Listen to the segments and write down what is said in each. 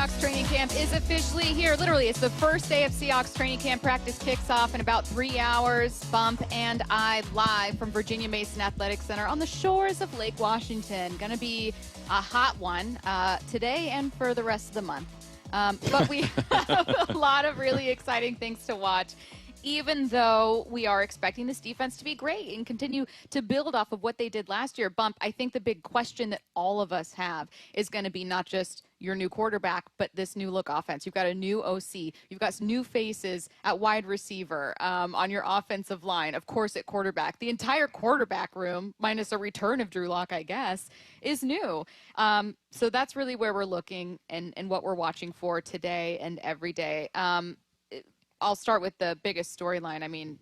Seahawks training camp is officially here. Literally, it's the first day of Seahawks training camp. Practice kicks off in about 3 hours. Bump and I live from Virginia Mason Athletic Center on the shores of Lake Washington. Going to be a hot one today and for the rest of the month. But we have a lot of really exciting things to watch, even though we are expecting this defense to be great and continue to build off of what they did last year. Bump, I think the big question that all of us have is going to be not just your new quarterback, but this new look offense. You've got a new OC. You've got some new faces at wide receiver, on your offensive line, of course, at quarterback. The entire quarterback room, minus a return of Drew Lock, I guess, is new. So that's really where we're looking and what we're watching for today and every day. I'll start with the biggest storyline. I mean,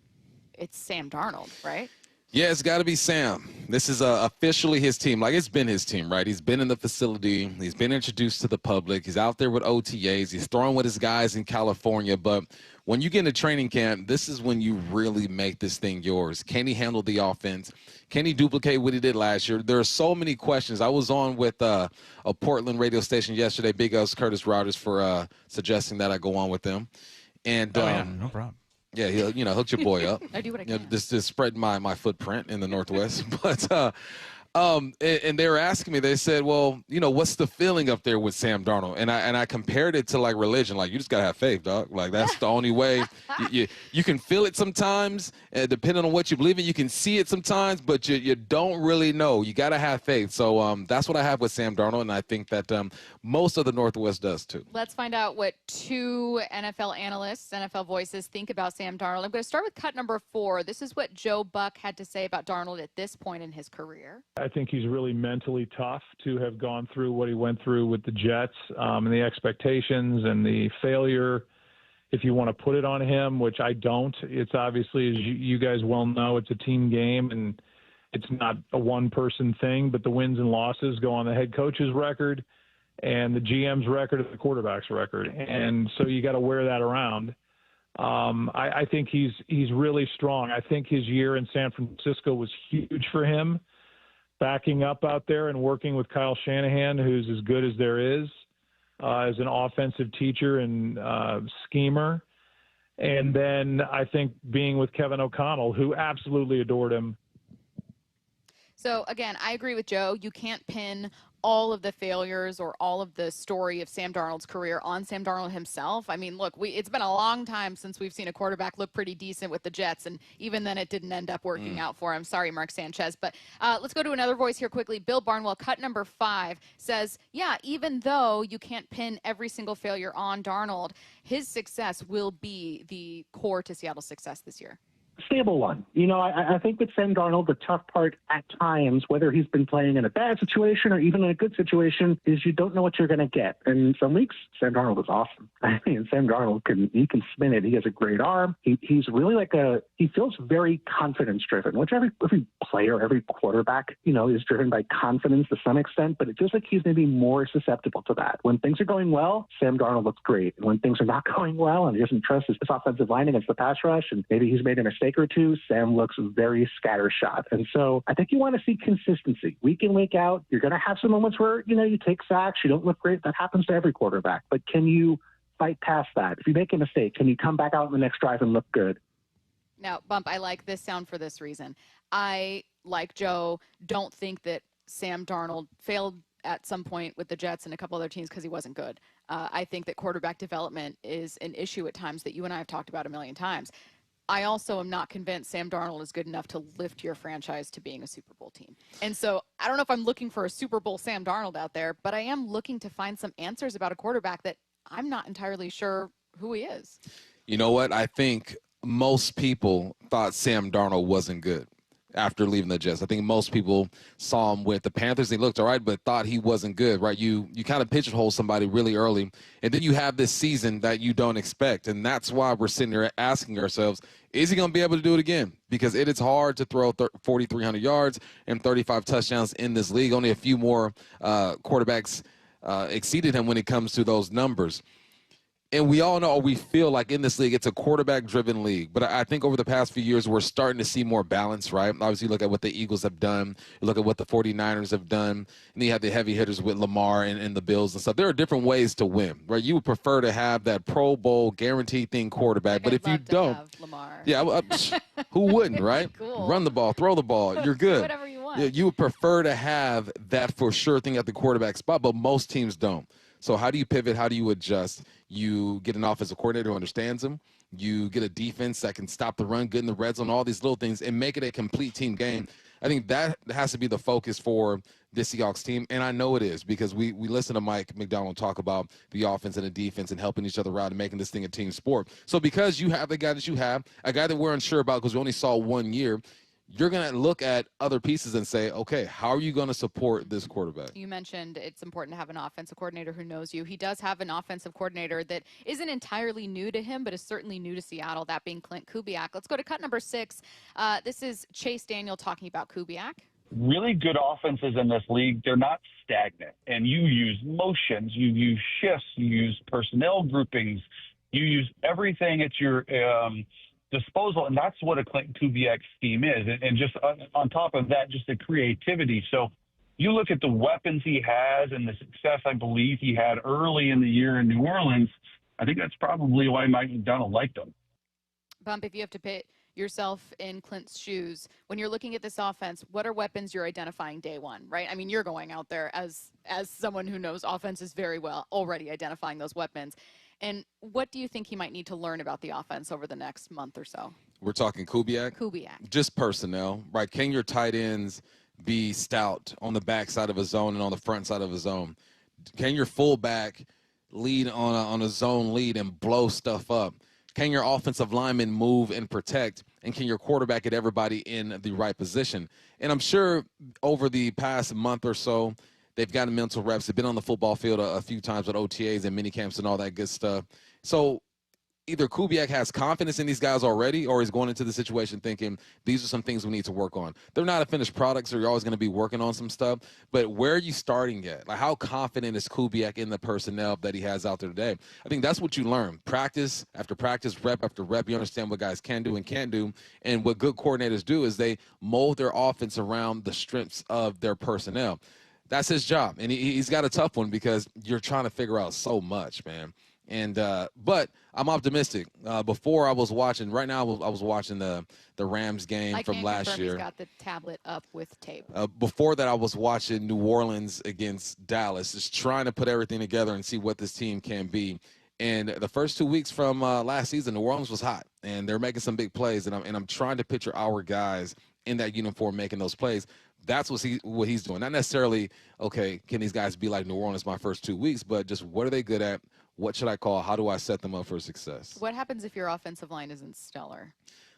it's Sam Darnold, right? Yeah, it's got to be Sam. This is officially his team. Like, it's been his team, right? He's been in the facility. He's been introduced to the public. He's out there with OTAs. He's throwing with his guys in California. But when you get into training camp, this is when you really make this thing yours. Can he handle the offense? Can he duplicate what he did last year? There are so many questions. I was on with a Portland radio station yesterday. Big ups Curtis Rogers for suggesting that I go on with them. And yeah, no problem. Yeah, he'll, hook your boy up. I do what I can. Just spread my footprint in the Northwest. But and they were asking me, they said, well, what's the feeling up there with Sam Darnold? And I compared it to like religion. Like, you just gotta have faith, dog. Like, that's the only way. You can feel it sometimes, depending on what you believe in. You can see it sometimes, but you don't really know. You gotta have faith. So that's what I have with Sam Darnold, and I think that most of the Northwest does too. Let's find out what two NFL analysts, NFL voices, think about Sam Darnold. I'm going to start with cut number 4. This is what Joe Buck had to say about Darnold at this point in his career. I think he's really mentally tough to have gone through what he went through with the Jets, and the expectations and the failure, if you want to put it on him, which I don't. It's obviously, as you guys well know, it's a team game, and it's not a one-person thing, but the wins and losses go on the head coach's record and the GM's record and the quarterback's record. And so you got to wear that around. I think he's really strong. I think his year in San Francisco was huge for him, backing up out there and working with Kyle Shanahan, who's as good as there is as an offensive teacher and schemer. And then I think being with Kevin O'Connell, who absolutely adored him. So, again, I agree with Joe. You can't pin all of the failures or all of the story of Sam Darnold's career on Sam Darnold himself. I mean, look, it's been a long time since we've seen a quarterback look pretty decent with the Jets, and even then it didn't end up working out for him. Sorry, Mark Sanchez. But let's go to another voice here quickly. Bill Barnwell, cut number 5, says, yeah, even though you can't pin every single failure on Darnold, his success will be the core to Seattle's success this year. Stable one. I think with Sam Darnold, the tough part at times, whether he's been playing in a bad situation or even in a good situation, is you don't know what you're going to get. And some weeks, Sam Darnold is awesome. I mean, Sam Darnold can spin it. He has a great arm. He's really he feels very confidence driven, which every player, every quarterback, is driven by confidence to some extent, but it feels like he's maybe more susceptible to that. When things are going well, Sam Darnold looks great. And when things are not going well and he doesn't trust his offensive line against the pass rush, and maybe he's made a mistake or two, Sam looks very scattershot. And so I think you want to see consistency. Week in, week out, you're going to have some moments where, you take sacks, you don't look great. That happens to every quarterback. But can you fight past that? If you make a mistake, can you come back out in the next drive and look good? Now, Bump, I like this sound for this reason. I, like Joe, don't think that Sam Darnold failed at some point with the Jets and a couple other teams because he wasn't good. I think that quarterback development is an issue at times that you and I have talked about a million times. I also am not convinced Sam Darnold is good enough to lift your franchise to being a Super Bowl team. And so I don't know if I'm looking for a Super Bowl Sam Darnold out there, but I am looking to find some answers about a quarterback that I'm not entirely sure who he is. You know what? I think most people thought Sam Darnold wasn't good after leaving the Jets. I think most people saw him with the Panthers. He looked all right, but thought he wasn't good, right? You kind of pigeonhole somebody really early, and then you have this season that you don't expect, and that's why we're sitting here asking ourselves, is he going to be able to do it again? Because it is hard to throw 4,300 yards and 35 touchdowns in this league. Only a few more quarterbacks exceeded him when it comes to those numbers. And we all know, or we feel like in this league, it's a quarterback-driven league. But I think over the past few years, we're starting to see more balance, right? Obviously, look at what the Eagles have done. You look at what the 49ers have done. And you have the heavy hitters with Lamar and the Bills and stuff. There are different ways to win, right? You would prefer to have that Pro Bowl guaranteed thing quarterback. Like but I'd if you love to don't, have Lamar. yeah, who wouldn't, right? Cool. Run the ball, throw the ball. You're Do good. whatever you want. Yeah, you would prefer to have that for sure thing at the quarterback spot, but most teams don't. So how do you pivot? How do you adjust? You get an offensive coordinator who understands them. You get a defense that can stop the run, get in the red zone, all these little things, and make it a complete team game. I think that has to be the focus for this Seahawks team, and I know it is because we listen to Mike McDonald talk about the offense and the defense and helping each other out and making this thing a team sport. So because you have the guy that you have, a guy that we're unsure about because we only saw 1 year, you're going to look at other pieces and say, okay, how are you going to support this quarterback? You mentioned it's important to have an offensive coordinator who knows you. He does have an offensive coordinator that isn't entirely new to him, but is certainly new to Seattle, that being Clint Kubiak. Let's go to cut number 6. This is Chase Daniel talking about Kubiak. Really good offenses in this league, they're not stagnant. And you use motions, you use shifts, you use personnel groupings, you use everything at your disposal, and that's what a Clint Kubiak scheme is. And just on top of that, just the creativity. So you look at the weapons he has and the success I believe he had early in the year in New Orleans, I think that's probably why Mike McDonald liked him. Bump, if you have to put yourself in Clint's shoes, when you're looking at this offense, what are weapons you're identifying day one, right? I mean, you're going out there as someone who knows offenses very well, already identifying those weapons. And what do you think he might need to learn about the offense over the next month or so? We're talking Kubiak? Kubiak. Just personnel, right? Can your tight ends be stout on the back side of a zone and on the front side of a zone? Can your fullback lead on a zone lead and blow stuff up? Can your offensive lineman move and protect? And can your quarterback get everybody in the right position? And I'm sure over the past month or so, they've gotten mental reps. They've been on the football field a few times with OTAs and mini camps and all that good stuff. So either Kubiak has confidence in these guys already, or he's going into the situation thinking these are some things we need to work on. They're not a finished product, so you're always going to be working on some stuff. But where are you starting at? Like, how confident is Kubiak in the personnel that he has out there today? I think that's what you learn. Practice after practice, rep after rep, you understand what guys can do and can't do. And what good coordinators do is they mold their offense around the strengths of their personnel. That's his job, and he's got a tough one because you're trying to figure out so much, man. And but I'm optimistic. Before I was watching, right now I was watching the Rams game from last year. He's got the tablet up with tape. Before that, I was watching New Orleans against Dallas, just trying to put everything together and see what this team can be. And the first 2 weeks from last season, New Orleans was hot, and they're making some big plays. And I'm trying to picture our guys in that uniform making those plays. That's what he's doing. Not necessarily, okay, can these guys be like New Orleans my first 2 weeks, but just what are they good at? What should I call? How do I set them up for success? What happens if your offensive line isn't stellar?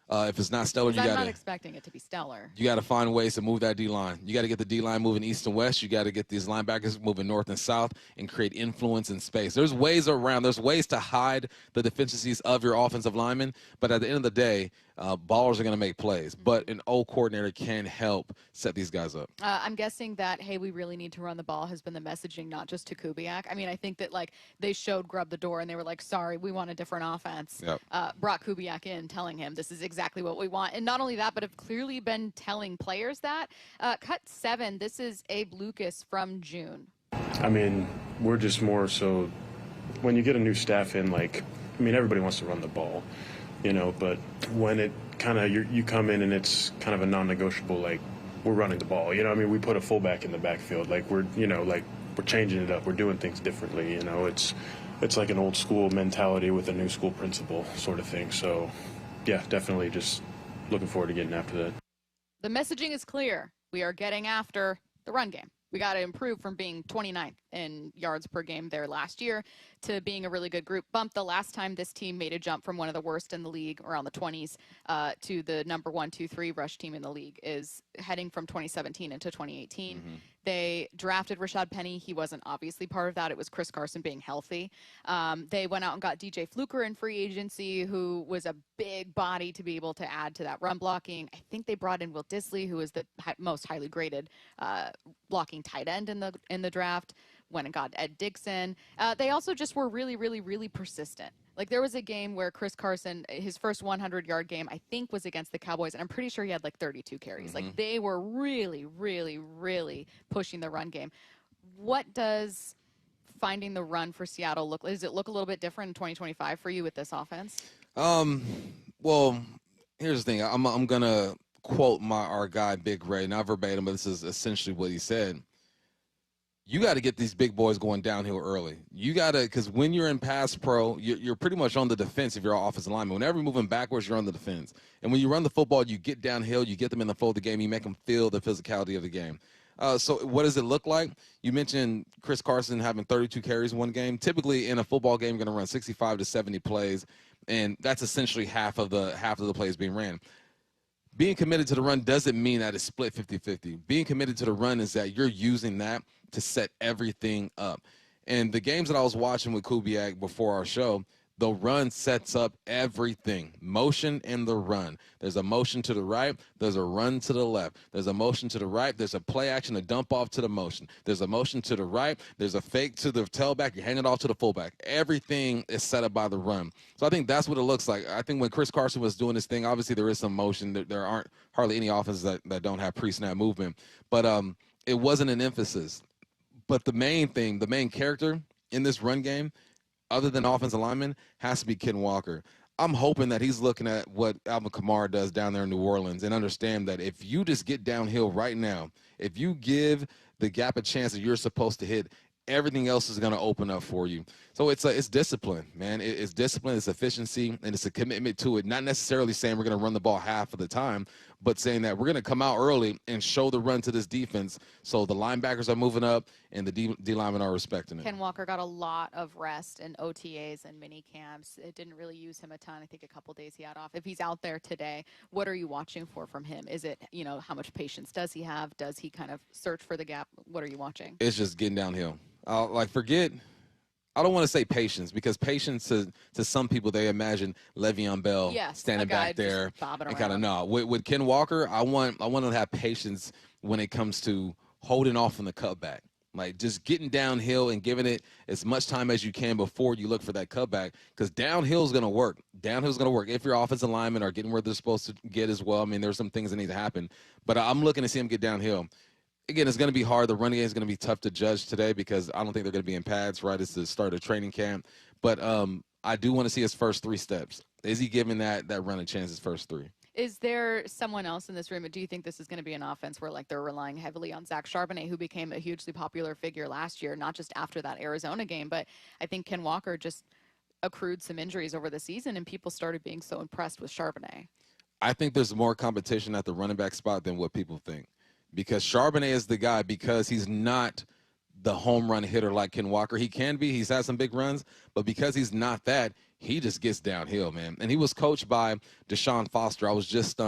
If it's not stellar, I'm not expecting it to be stellar. You got to find ways to move that D-line. You got to get the D-line moving east and west. You got to get these linebackers moving north and south and create influence in space. There's ways around. There's ways to hide the deficiencies of your offensive linemen. But at the end of the day, ballers are going to make plays. But an O coordinator can help set these guys up. I'm guessing that, hey, we really need to run the ball has been the messaging, not just to Kubiak. I mean, I think that, like, they showed Grubb the door and they were like, sorry, we want a different offense. Yep. Brought Kubiak in, telling him this is exactly what we want. And not only that, but have clearly been telling players that. Cut 7, this is Abe Lucas from June. I mean, we're just more so when you get a new staff in, like, I mean, everybody wants to run the ball, you know, but when it kind of, you come in and it's kind of a non-negotiable, like, we're running the ball, you know, I mean, we put a fullback in the backfield, like, we're, you know, like, we're changing it up, we're doing things differently, you know, it's like an old school mentality with a new school principle sort of thing. So, yeah, definitely just looking forward to getting after that. The messaging is clear. We are getting after the run game. We got to improve from being 29th in yards per game there last year to being a really good group. Bump, the last time this team made a jump from one of the worst in the league, around the 20s, to the number 1, 2, 3 rush team in the league is heading from 2017 into 2018. Mm-hmm. They drafted Rashad Penny. He wasn't obviously part of that. It was Chris Carson being healthy. They went out and got DJ Fluker in free agency, who was a big body to be able to add to that run blocking. I think they brought in Will Dissly, who is the most highly graded blocking tight end in the draft. went and got Ed Dixon. They also just were really, really, really persistent. Like, there was a game where Chris Carson, his first 100-yard game, I think, was against the Cowboys, and I'm pretty sure he had like 32 carries. Like, they were really, really, really pushing the run game. What does finding the run for Seattle look? Does it look a little bit different in 2025 for you with this offense? Well, here's the thing. I'm gonna quote our guy Big Ray, not verbatim, but this is essentially what he said. You got to get these big boys going downhill early. You got to, because when you're in pass pro, you're pretty much on the defense if you're an offensive lineman. Whenever you're moving backwards, you're on the defense. And when you run the football, you get downhill, you get them in the flow of the game, you make them feel the physicality of the game. So what does it look like? You mentioned Chris Carson having 32 carries in one game. Typically in a football game, you're going to run 65 to 70 plays, and that's essentially half of the plays being ran. Being committed to the run doesn't mean that it's split 50-50. Being committed to the run is that you're using that to set everything up. And the games that I was watching with Kubiak before our show, the run sets up everything. Motion and the run. There's a motion to the right. There's a run to the left. There's a motion to the right. There's a play action, a dump off to the motion. There's a motion to the right. There's a fake to the tailback. You hand it off to the fullback. Everything is set up by the run. So I think that's what it looks like. I think when Chris Carson was doing this thing, obviously there is some motion. There aren't hardly any offenses that don't have pre-snap movement. But it wasn't an emphasis. But the main thing, the main character in this run game, other than offensive lineman, has to be Ken Walker. I'm hoping that he's looking at what Alvin Kamara does down there in New Orleans and understand that if you just get downhill right now, if you give the gap a chance that you're supposed to hit, everything else is going to open up for you. So it's discipline, man. It's discipline, it's efficiency, and it's a commitment to it. Not necessarily saying we're going to run the ball half of the time, but saying that we're going to come out early and show the run to this defense so the linebackers are moving up and the D linemen are respecting it. Ken Walker got a lot of rest in OTAs and mini camps. It didn't really use him a ton. I think a couple days he had off. If he's out there today, what are you watching for from him? Is it, how much patience does he have? Does he kind of search for the gap? What are you watching? It's just getting downhill. I don't want to say patience, because patience to some people, they imagine Le'Veon Bell standing back there and kind of no. With Ken Walker, I want to have patience when it comes to holding off on the cutback. Like just getting downhill and giving it as much time as you can before you look for that cutback, because downhill is going to work. Downhill is going to work if your offensive linemen are getting where they're supposed to get as well. I mean, there's some things that need to happen, but I'm looking to see him get downhill. Again, it's going to be hard. The running game is going to be tough to judge today because I don't think they're going to be in pads, right? It's the start of training camp. But I do want to see his first 3 steps. Is he giving that run a chance, his first 3? Is there someone else in this room? Do you think this is going to be an offense where they're relying heavily on Zach Charbonnet, who became a hugely popular figure last year, not just after that Arizona game, but I think Ken Walker just accrued some injuries over the season and people started being so impressed with Charbonnet? I think there's more competition at the running back spot than what people think. Because Charbonnet is the guy, because he's not the home run hitter like Ken Walker. He can be. He's had some big runs. But because he's not that, he just gets downhill, man. And he was coached by Deshaun Foster. I was just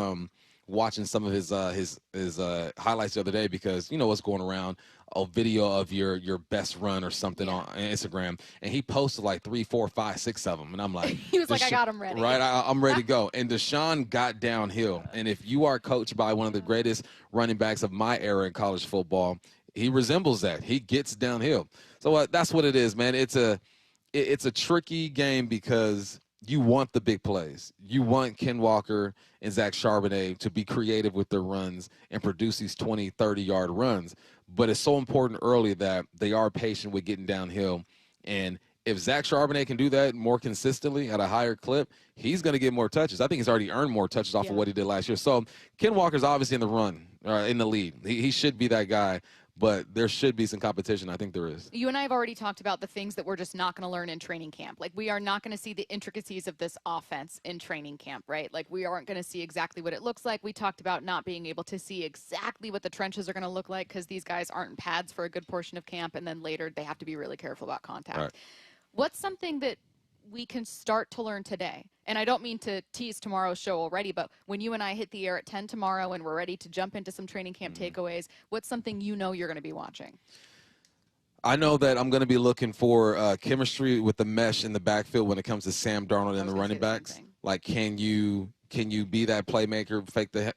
watching some of his highlights the other day because, what's going around, a video of your best run or something on Instagram. And he posted like 3, 4, 5, 6 of them. And I'm like. He was like, I got him ready. Right, I'm ready to go. And Deshaun got downhill. And if you are coached by one of the greatest running backs of my era in college football, he resembles that. He gets downhill. So that's what it is, man. It's a tricky game because you want the big plays. You want Ken Walker and Zach Charbonnet to be creative with their runs and produce these 20, 30-yard runs. But it's so important early that they are patient with getting downhill. And if Zach Charbonnet can do that more consistently at a higher clip, he's going to get more touches. I think he's already earned more touches off of what he did last year. So Ken Walker's obviously in the run, in the lead. He should be that guy. But there should be some competition. I think there is. You and I have already talked about the things that we're just not going to learn in training camp. Like, we are not going to see the intricacies of this offense in training camp, right? Like, we aren't going to see exactly what it looks like. We talked about not being able to see exactly what the trenches are going to look like because these guys aren't in pads for a good portion of camp, and then later they have to be really careful about contact. Right. What's something that we can start to learn today? And I don't mean to tease tomorrow's show already, but when you and I hit the air at 10 tomorrow and we're ready to jump into some training camp takeaways, what's something you're going to be watching? I know that I'm going to be looking for chemistry with the mesh in the backfield when it comes to Sam Darnold and the running backs. Like, can you Can you be that playmaker, fake the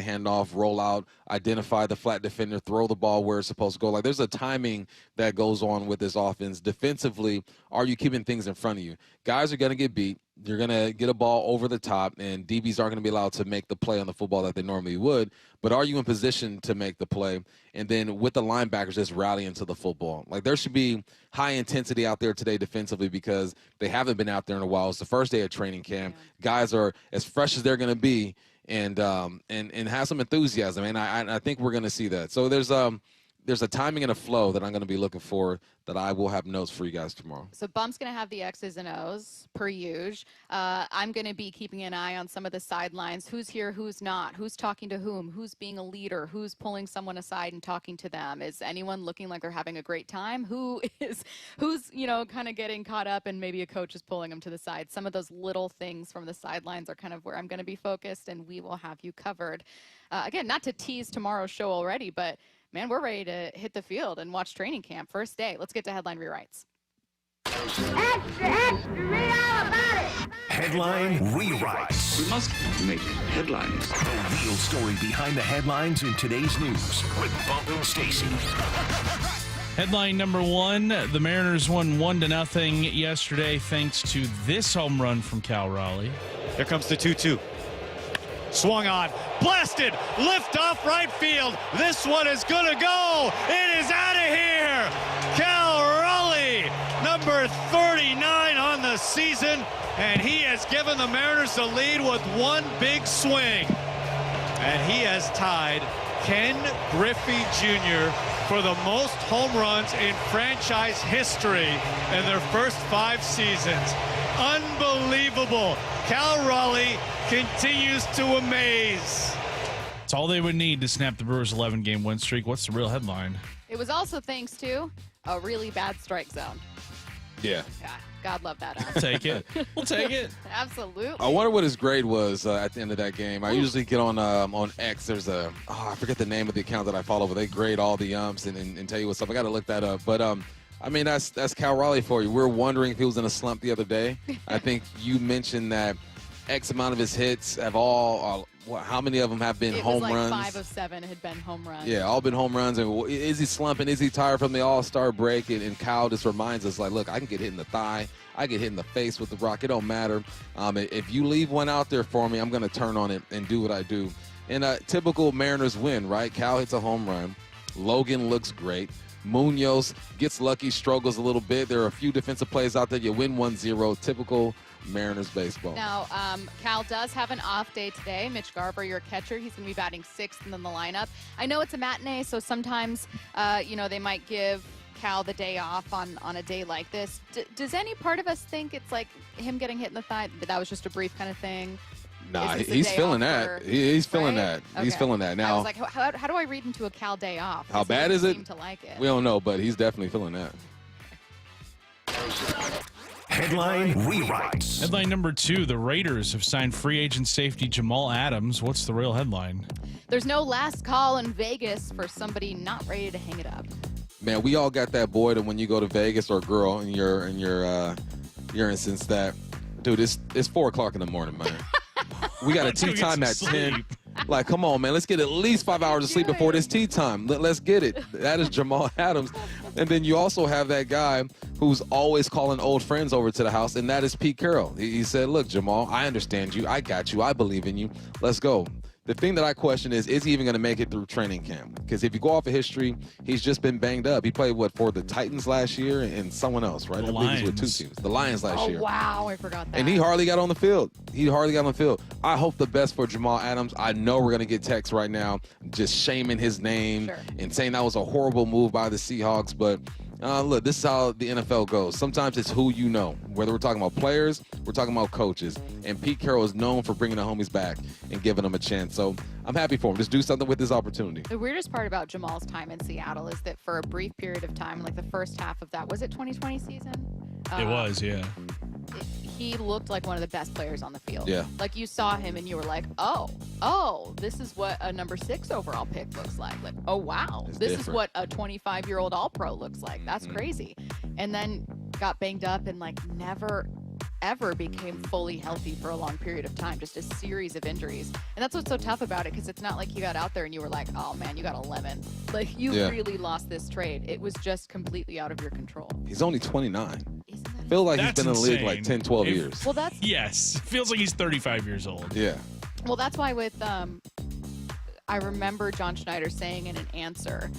handoff, roll out, identify the flat defender, throw the ball where it's supposed to go? Like, there's a timing that goes on with this offense. Defensively, are you keeping things in front of you? Guys are going to get beat. You're going to get a ball over the top, and DBs aren't going to be allowed to make the play on the football that they normally would. But are you in position to make the play? And then with the linebackers just rallying to the football. Like, there should be high intensity out there today defensively because they haven't been out there in a while. It's the first day of training camp. Guys are as fresh as they're going to be and have some enthusiasm. And I think we're going to see that. So there's a timing and a flow that I'm going to be looking for that I will have notes for you guys tomorrow. So Bump's going to have the X's and O's, per usual. I'm going to be keeping an eye on some of the sidelines. Who's here, who's not? Who's talking to whom? Who's being a leader? Who's pulling someone aside and talking to them? Is anyone looking like they're having a great time? Who's kind of getting caught up and maybe a coach is pulling them to the side? Some of those little things from the sidelines are kind of where I'm going to be focused, and we will have you covered. Again, not to tease tomorrow's show already, but man, we're ready to hit the field and watch training camp. First day. Let's get to headline rewrites. Extra, extra, read all about it. Headline rewrites. We must make headlines. The real story behind the headlines in today's news with Bump and Stacy. Headline number one, the Mariners won 1-0 yesterday thanks to this home run from Cal Raleigh. Here comes the 2-2. Swung on, blasted, lift off right field. This one is gonna go. It is out of here. Cal Raleigh, number 39 on the season, and he has given the Mariners the lead with one big swing. And he has tied Ken Griffey Jr. for the most home runs in franchise history in their first 5 seasons. Unbelievable. Cal Raleigh continues to amaze. It's all they would need to snap the Brewers' 11-game win streak. What's the real headline? It was also thanks to a really bad strike zone. Yeah. God love that. We'll take it. We'll take it. Absolutely. I wonder what his grade was at the end of that game. I usually get on X. There's I forget the name of the account that I follow, but they grade all the umps and tell you what's up. I got to look that up. But I mean, that's Cal Raleigh for you. We're wondering if he was in a slump the other day. I think you mentioned that X amount of his hits have how many of them have been home runs? 5 of 7 had been home runs. Yeah, all been home runs. And is he slumping? Is he tired from the All-Star break? And Cal just reminds us, like, look, I can get hit in the thigh. I get hit in the face with the rock. It don't matter. If you leave one out there for me, I'm going to turn on it and do what I do. And a typical Mariners win, right? Cal hits a home run. Logan looks great. Munoz gets lucky, struggles a little bit. There are a few defensive plays out there. You win 1-0. Typical Mariners baseball. Now, Cal does have an off day today. Mitch Garber, your catcher, he's going to be batting 6th in the lineup. I know it's a matinee, so sometimes, they might give Cal the day off on a day like this. Does any part of us think it's like him getting hit in the thigh, that was just a brief kind of thing? Nah, he's feeling that. He's feeling that. Okay. He's feeling that. Now, I was like, how do I read into a Cal day off? How bad is it? Seem to like it. We don't know, but he's definitely feeling that. Headline rewrites. Headline number 2, the Raiders have signed free agent safety Jamal Adams. What's the real headline? There's no last call in Vegas for somebody not ready to hang it up. Man, we all got that boy that when you go to Vegas, or girl in your instance, that dude, it's 4 o'clock in the morning, man. We got a tea time at 10. Like, come on, man. Let's get at least 5 hours of sleep before this tea time. Let's get it. That is Jamal Adams. And then you also have that guy who's always calling old friends over to the house, and that is Pete Carroll. He said, look, Jamal, I understand you. I got you. I believe in you. Let's go. The thing that I question is he even going to make it through training camp? Because if you go off of history, he's just been banged up. He played, for the Titans last year and someone else, right? The I believe he's with 2 Lions. teams. The Lions last year. Oh, wow. I forgot that. And he hardly got on the field. I hope the best for Jamal Adams. I know we're going to get texts right now just shaming his name and saying that was a horrible move by the Seahawks. But look, this is how the NFL goes. Sometimes it's who you know. Whether we're talking about players, we're talking about coaches. And Pete Carroll is known for bringing the homies back and giving them a chance. So I'm happy for him. Just do something with this opportunity. The weirdest part about Jamal's time in Seattle is that for a brief period of time, like the first half of that, was it 2020 season? It was, yeah. He looked like one of the best players on the field. Yeah. Like you saw him and you were like, oh, this is what a number 6 overall pick looks like. Like, oh, wow. This is what a 25-year-old All-Pro looks like. That's crazy. And then got banged up and like never ever became fully healthy for a long period of time, just a series of injuries. And that's what's so tough about it, because it's not like you got out there and you were like, oh man, you got 11. Like, you really lost this trade. It was just completely out of your control. He's only 29. I feel like he's been in the league like 10, 12 years. Well, that's... Yes. Feels like he's 35 years old. Yeah. Well, that's why with, I remember John Schneider saying in an answer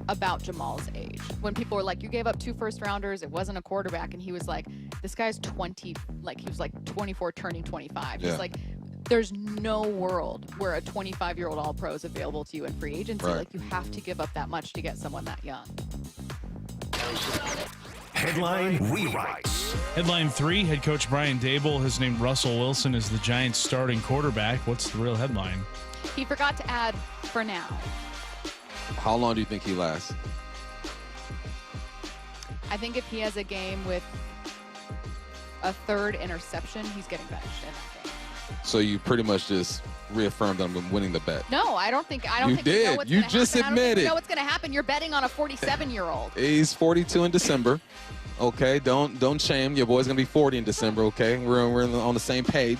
about Jamal's age, when people were like, you gave up 2 first-rounders, it wasn't a quarterback, and he was like, this guy's 20, like, he was like 24 turning 25. He's like, there's no world where a 25-year-old All-Pro is available to you in free agency. Right. Like, you have to give up that much to get someone that young. Headline rewrites. Headline 3, head coach Brian Daboll has named Russell Wilson as the Giants' starting quarterback. What's the real headline? He forgot to add for now. How long do you think he lasts? I think if he has a game with a 3rd interception, he's getting benched in that game. So you pretty much just reaffirmed I'm winning the bet. No, I don't think You we did. know what's You gonna just happen. I don't think we admitted. know what's going to happen. You're betting on a 47-year-old. He's 42 in December. Okay, don't shame. Your boy's gonna be 40 in December. Okay, we're on the same page.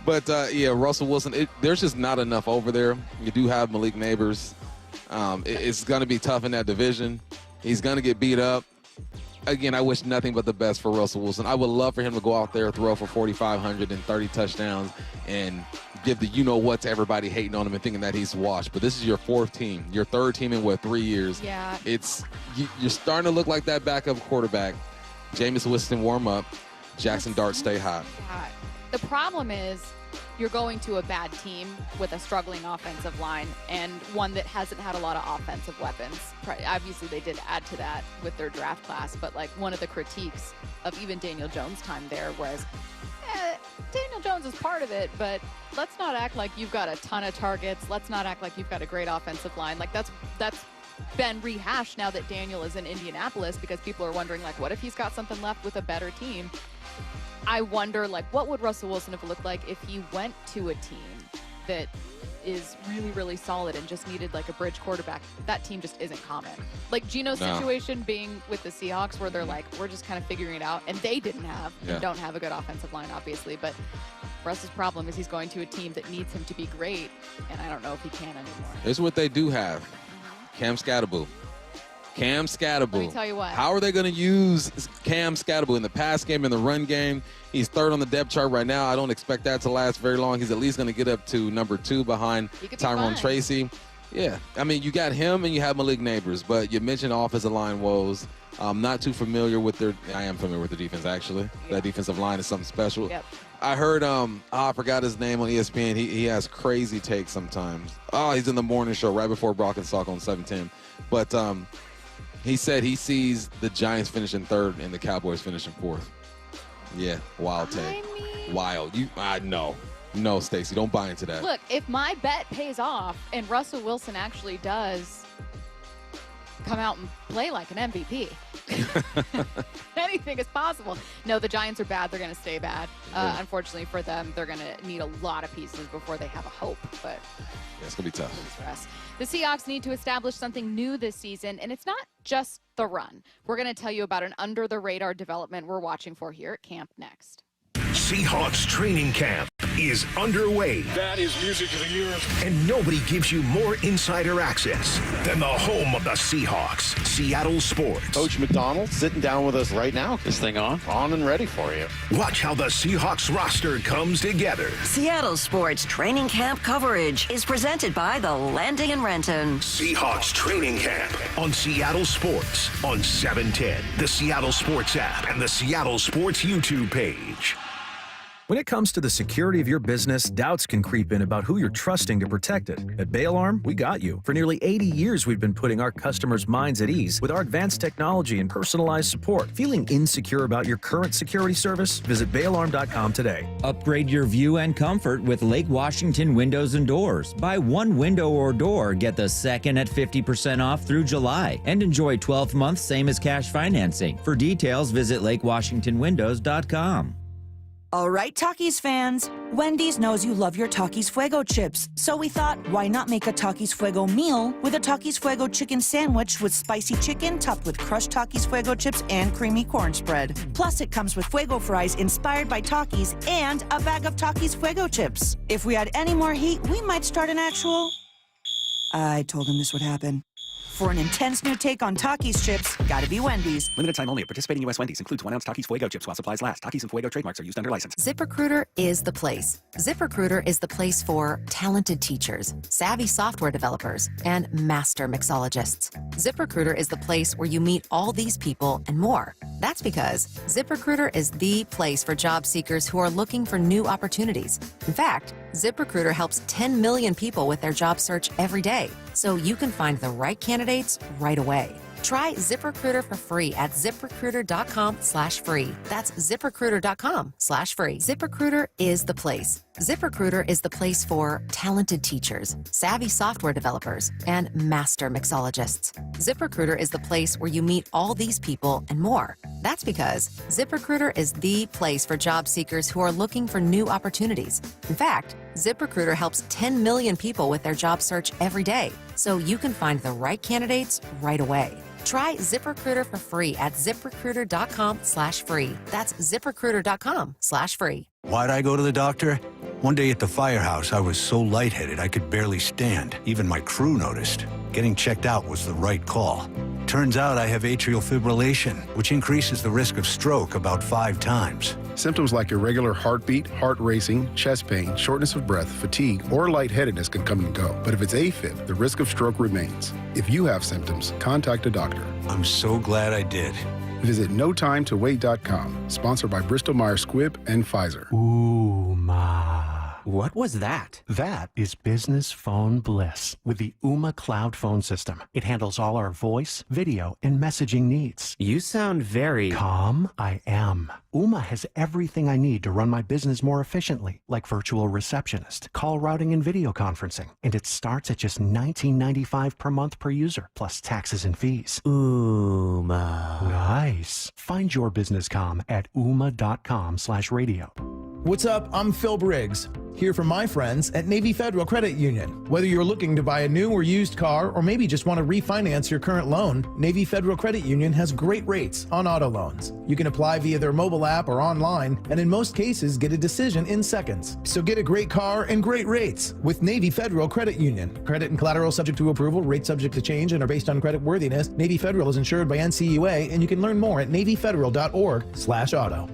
But yeah, Russell Wilson. There's just not enough over there. You do have Malik Neighbors. It's gonna be tough in that division. He's gonna get beat up. Again, I wish nothing but the best for Russell Wilson. I would love for him to go out there, throw for 4,500 and 30 touchdowns, and give the you-know-what to everybody hating on him and thinking that he's washed. But this is your 4th team, your 3rd team in, 3 years? Yeah. You're starting to look like that backup quarterback. Jameis Winston warm up. Jackson Dart stay hot. The problem is you're going to a bad team with a struggling offensive line and one that hasn't had a lot of offensive weapons. Obviously, they did add to that with their draft class, but like one of the critiques of even Daniel Jones' time there was, Daniel Jones is part of it, but let's not act like you've got a ton of targets. Let's not act like you've got a great offensive line. Like that's been rehashed now that Daniel is in Indianapolis, because people are wondering, like, what if he's got something left with a better team? I wonder, like, what would Russell Wilson have looked like if he went to a team that is really, really solid and just needed, like, a bridge quarterback? That team just isn't common. Like, Gino's situation being with the Seahawks, where they're like, we're just kind of figuring it out, and they didn't have, and don't have a good offensive line, obviously, but Russ's problem is he's going to a team that needs him to be great, and I don't know if he can anymore. Here's what they do have. Cam Scatterbull. Let me tell you what. How are they going to use Cam Scatterbull in the pass game, in the run game? He's 3rd on the depth chart right now. I don't expect that to last very long. He's at least going to get up to number 2 behind Tyrone Tracy. Yeah, I mean, you got him and you have Malik Neighbors, but you mentioned offensive line woes. I'm not too familiar with I am familiar with the defense, actually. Yeah. That defensive line is something special. Yep. I heard, I forgot his name on ESPN. He has crazy takes sometimes. Oh, he's in the morning show right before Brock and Salk on 710. But he said he sees the Giants finishing 3rd and the Cowboys finishing 4th. Yeah, wild take. Wild. No, Stacy, don't buy into that. Look, if my bet pays off and Russell Wilson actually does come out and play like an MVP, anything is possible. No, the Giants are bad. They're going to stay bad. Unfortunately for them, they're going to need a lot of pieces before they have a hope. But yeah, it's going to be tough. For us. The Seahawks need to establish something new this season, and it's not just the run. We're going to tell you about an under-the-radar development we're watching for here at camp next. Seahawks training camp is underway. That is music to the ears. And nobody gives you more insider access than the home of the Seahawks, Seattle Sports. Coach McDonald sitting down with us right now. This thing on and ready for you. Watch how the Seahawks roster comes together. Seattle Sports training camp coverage is presented by the Landing in Renton. Seahawks training camp on Seattle Sports on 710, the Seattle Sports app, and the Seattle Sports YouTube page. When it comes to the security of your business, doubts can creep in about who you're trusting to protect it. At Bail Arm, we got you. For nearly 80 years, we've been putting our customers' minds at ease with our advanced technology and personalized support. Feeling insecure about your current security service? Visit bailarm.com today. Upgrade your view and comfort with Lake Washington Windows and Doors. Buy one window or door, get the second at 50% off through July, and enjoy 12 months same as cash financing. For details, visit lakewashingtonwindows.com. All right, Takis fans. Wendy's knows you love your Takis Fuego chips, so we thought, why not make a Takis Fuego meal with a Takis Fuego chicken sandwich with spicy chicken topped with crushed Takis Fuego chips and creamy corn spread. Plus, it comes with Fuego fries inspired by Takis and a bag of Takis Fuego chips. If we had any more heat, we might start an actual... I told him this would happen. For an intense new take on Takis chips, gotta be Wendy's. Limited time only at participating U.S. Wendy's. Includes 1 ounce Takis Fuego chips while supplies last. Takis and Fuego trademarks are used under license. ZipRecruiter is the place. ZipRecruiter is the place for talented teachers, savvy software developers, and master mixologists. ZipRecruiter is the place where you meet all these people and more. That's because ZipRecruiter is the place for job seekers who are looking for new opportunities. In fact, ZipRecruiter helps 10 million people with their job search every day, so you can find the right candidates right away. Try ZipRecruiter for free at ZipRecruiter.com/free. That's ZipRecruiter.com/free. ZipRecruiter is the place. ZipRecruiter is the place for talented teachers, savvy software developers, and master mixologists. ZipRecruiter is the place where you meet all these people and more. That's because ZipRecruiter is the place for job seekers who are looking for new opportunities. In fact, ZipRecruiter helps 10 million people with their job search every day, so you can find the right candidates right away. Try ZipRecruiter for free at ZipRecruiter.com/free. That's ZipRecruiter.com/free. Why'd I go to the doctor? One day at the firehouse, I was so lightheaded I could barely stand. Even my crew noticed. Getting checked out was the right call. Turns out I have atrial fibrillation, which increases the risk of stroke about 5 times. Symptoms like irregular heartbeat, heart racing, chest pain, shortness of breath, fatigue, or lightheadedness can come and go. But if it's AFib, the risk of stroke remains. If you have symptoms, contact a doctor. I'm so glad I did. Visit NoTimeToWait.com, sponsored by Bristol-Myers Squibb and Pfizer. Ooh, ma. What was that? That is business phone bliss with the Ooma Cloud Phone System. It handles all our voice, video, and messaging needs. You sound very... Calm, I am. Ooma has everything I need to run my business more efficiently, like virtual receptionist, call routing, and video conferencing. And it starts at just $19.95 per month per user, plus taxes and fees. Ooma. Nice. Find your business comm at ooma.com/radio. What's up? I'm Phil Briggs, here from my friends at Navy Federal Credit Union. Whether you're looking to buy a new or used car or maybe just want to refinance your current loan, Navy Federal Credit Union has great rates on auto loans. You can apply via their mobile app or online, and in most cases get a decision in seconds. So get a great car and great rates with Navy Federal Credit Union. Credit and collateral subject to approval, rates subject to change, and are based on credit worthiness. Navy Federal is insured by NCUA, and you can learn more at NavyFederal.org/auto.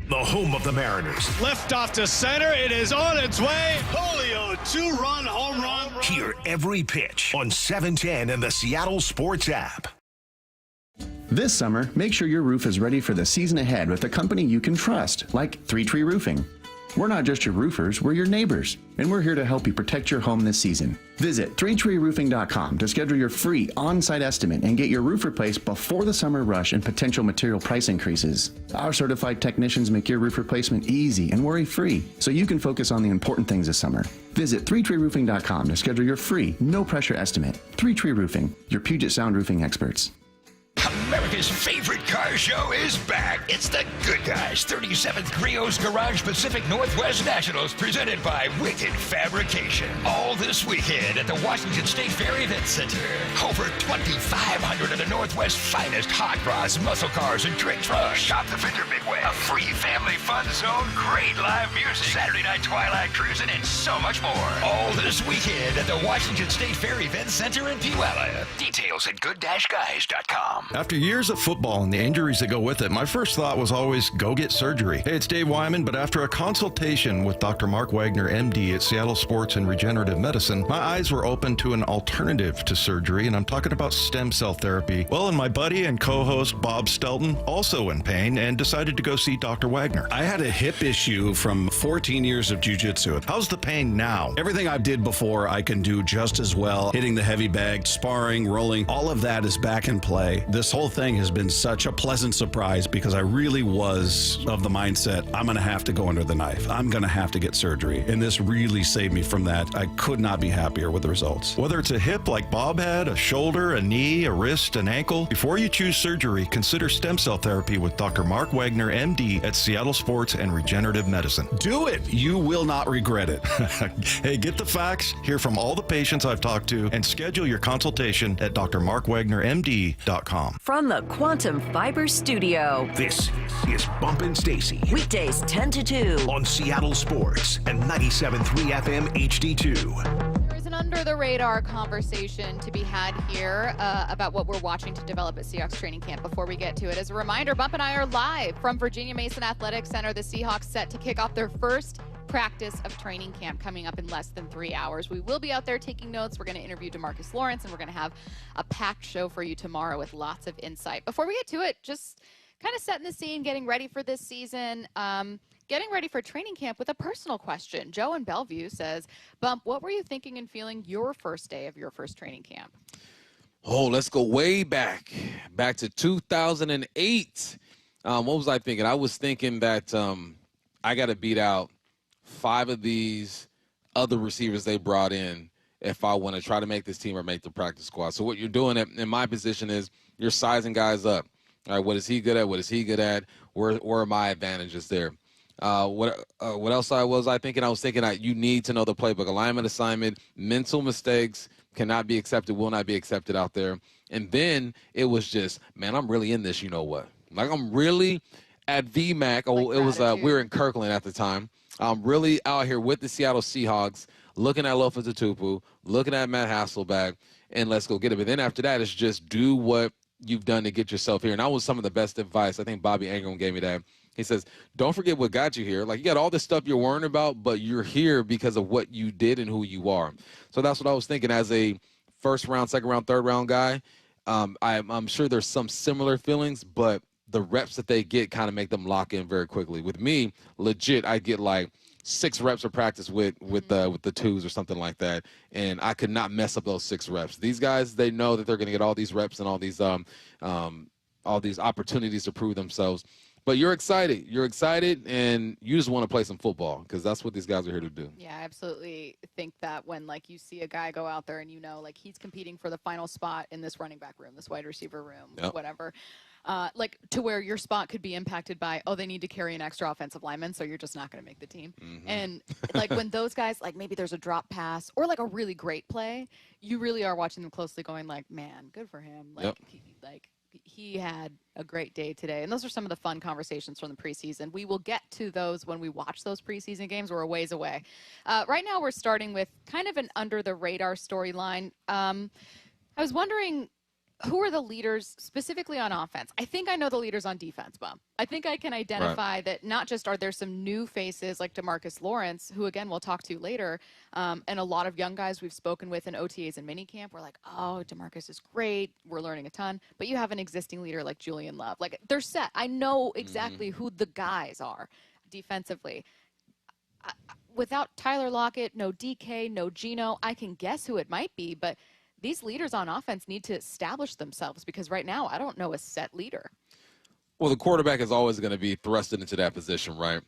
The home of the Mariners. Lift off to center. It is on its way. Julio, 2-run home run. Hear every pitch on 710 and the Seattle Sports app. This summer, make sure your roof is ready for the season ahead with a company you can trust, like 3 Tree Roofing. We're not just your roofers, we're your neighbors, and we're here to help you protect your home this season. Visit 3treeroofing.com to schedule your free on-site estimate and get your roof replaced before the summer rush and potential material price increases. Our certified technicians make your roof replacement easy and worry-free, so you can focus on the important things this summer. Visit 3treeroofing.com to schedule your free, no-pressure estimate. 3 Tree Roofing, your Puget Sound roofing experts. America's favorite car show is back. It's the Good Guys 37th Griot's Garage Pacific Northwest Nationals, presented by Wicked Fabrication. All this weekend at the Washington State Fair Event Center. Over 2,500 of the Northwest's finest hot rods, muscle cars, and trick trucks. Shop the Fender Big Way, a free family fun zone, great live music, Saturday night twilight cruising, and so much more. All this weekend at the Washington State Fair Event Center in Puyallup. Details at good-guys.com. After years of football and the injuries that go with it, my first thought was always go get surgery. Hey, it's Dave Wyman, but after a consultation with Dr. Mark Wagner, MD at Seattle Sports and Regenerative Medicine, my eyes were open to an alternative to surgery, and I'm talking about stem cell therapy. Well, and my buddy and co-host Bob Stelton, also in pain, and decided to go see Dr. Wagner. I had a hip issue from 14 years of jiu-jitsu. How's the pain now? Everything I did before, I can do just as well. Hitting the heavy bag, sparring, rolling, all of that is back in play. This whole thing spring has been such a pleasant surprise because I really was of the mindset, I'm going to have to go under the knife. I'm going to have to get surgery. And this really saved me from that. I could not be happier with the results. Whether it's a hip like Bob had, a shoulder, a knee, a wrist, an ankle, before you choose surgery, consider stem cell therapy with Dr. Mark Wagner, MD at Seattle Sports and Regenerative Medicine. Do it. You will not regret it. Hey, get the facts, hear from all the patients I've talked to, and schedule your consultation at drmarkwagnermd.com. From the Quantum Fiber Studio. This is Bumpin' Stacy. Weekdays 10 to 2. On Seattle Sports and 97.3 FM HD2. There's an under-the-radar conversation to be had here about what we're watching to develop at Seahawks training camp. Before we get to it, as a reminder, Bump and I are live from Virginia Mason Athletic Center. The Seahawks set to kick off their first practice of training camp coming up in less than 3 hours. We will be out there taking notes. We're going to interview DeMarcus Lawrence, and we're going to have a packed show for you tomorrow with lots of insight. Before we get to it, just kind of setting the scene, getting ready for this season, getting ready for training camp with a personal question. Joe in Bellevue says, Bump, what were you thinking and feeling your first day of your first training camp? Oh, let's go way back to 2008. What was I thinking? I was thinking that I got to beat out 5 of these other receivers they brought in if I want to try to make this team or make the practice squad. So what you're doing in my position is you're sizing guys up. All right, what is he good at? What is he good at? Where are my advantages there? What else I was thinking? I was thinking that you need to know the playbook. Alignment assignment, mental mistakes cannot be accepted, will not be accepted out there. And then it was just, man, I'm really in this, you know what? Like I'm really at VMAC. Oh, it was we were in Kirkland at the time. I'm really out here with the Seattle Seahawks, looking at Lofa Tatupu, looking at Matt Hasselbeck, and let's go get it. But then after that, it's just do what you've done to get yourself here. And that was some of the best advice. I think Bobby Ingram gave me that. He says, don't forget what got you here. Like, you got all this stuff you're worrying about, but you're here because of what you did and who you are. So that's what I was thinking as a first-round, second-round, third-round guy. I'm sure there's some similar feelings, but the reps that they get kind of make them lock in very quickly. With me, legit, I get like 6 reps of practice with the twos or something like that, and I could not mess up those 6 reps. These guys, they know that they're going to get all these reps and all these opportunities to prove themselves. But you're excited. You're excited, and you just want to play some football because that's what these guys are here to do. Yeah, I absolutely think that when, like, you see a guy go out there and you know, like, he's competing for the final spot in this running back room, this wide receiver room, whatever, like, to where your spot could be impacted by, oh, they need to carry an extra offensive lineman, so you're just not going to make the team. And, like, when those guys, like, maybe there's a drop pass or, like, a really great play, you really are watching them closely going, like, man, good for him. Like, he had a great day today. And those are some of the fun conversations from the preseason. We will get to those when we watch those preseason games. We're a ways away. Right now we're starting with kind of an under-the-radar storyline. I was wondering, who are the leaders specifically on offense? I think I know the leaders on defense, Bum. I think I can identify that not just are there some new faces like DeMarcus Lawrence, who, again, we'll talk to later, and a lot of young guys we've spoken with in OTAs and minicamp. We're like, oh, DeMarcus is great. We're learning a ton. But you have an existing leader like Julian Love. Like, they're set. I know exactly who the guys are defensively. Without Tyler Lockett, no DK, no Geno, I can guess who it might be, but these leaders on offense need to establish themselves because right now I don't know a set leader. Well, the quarterback is always going to be thrusted into that position, right?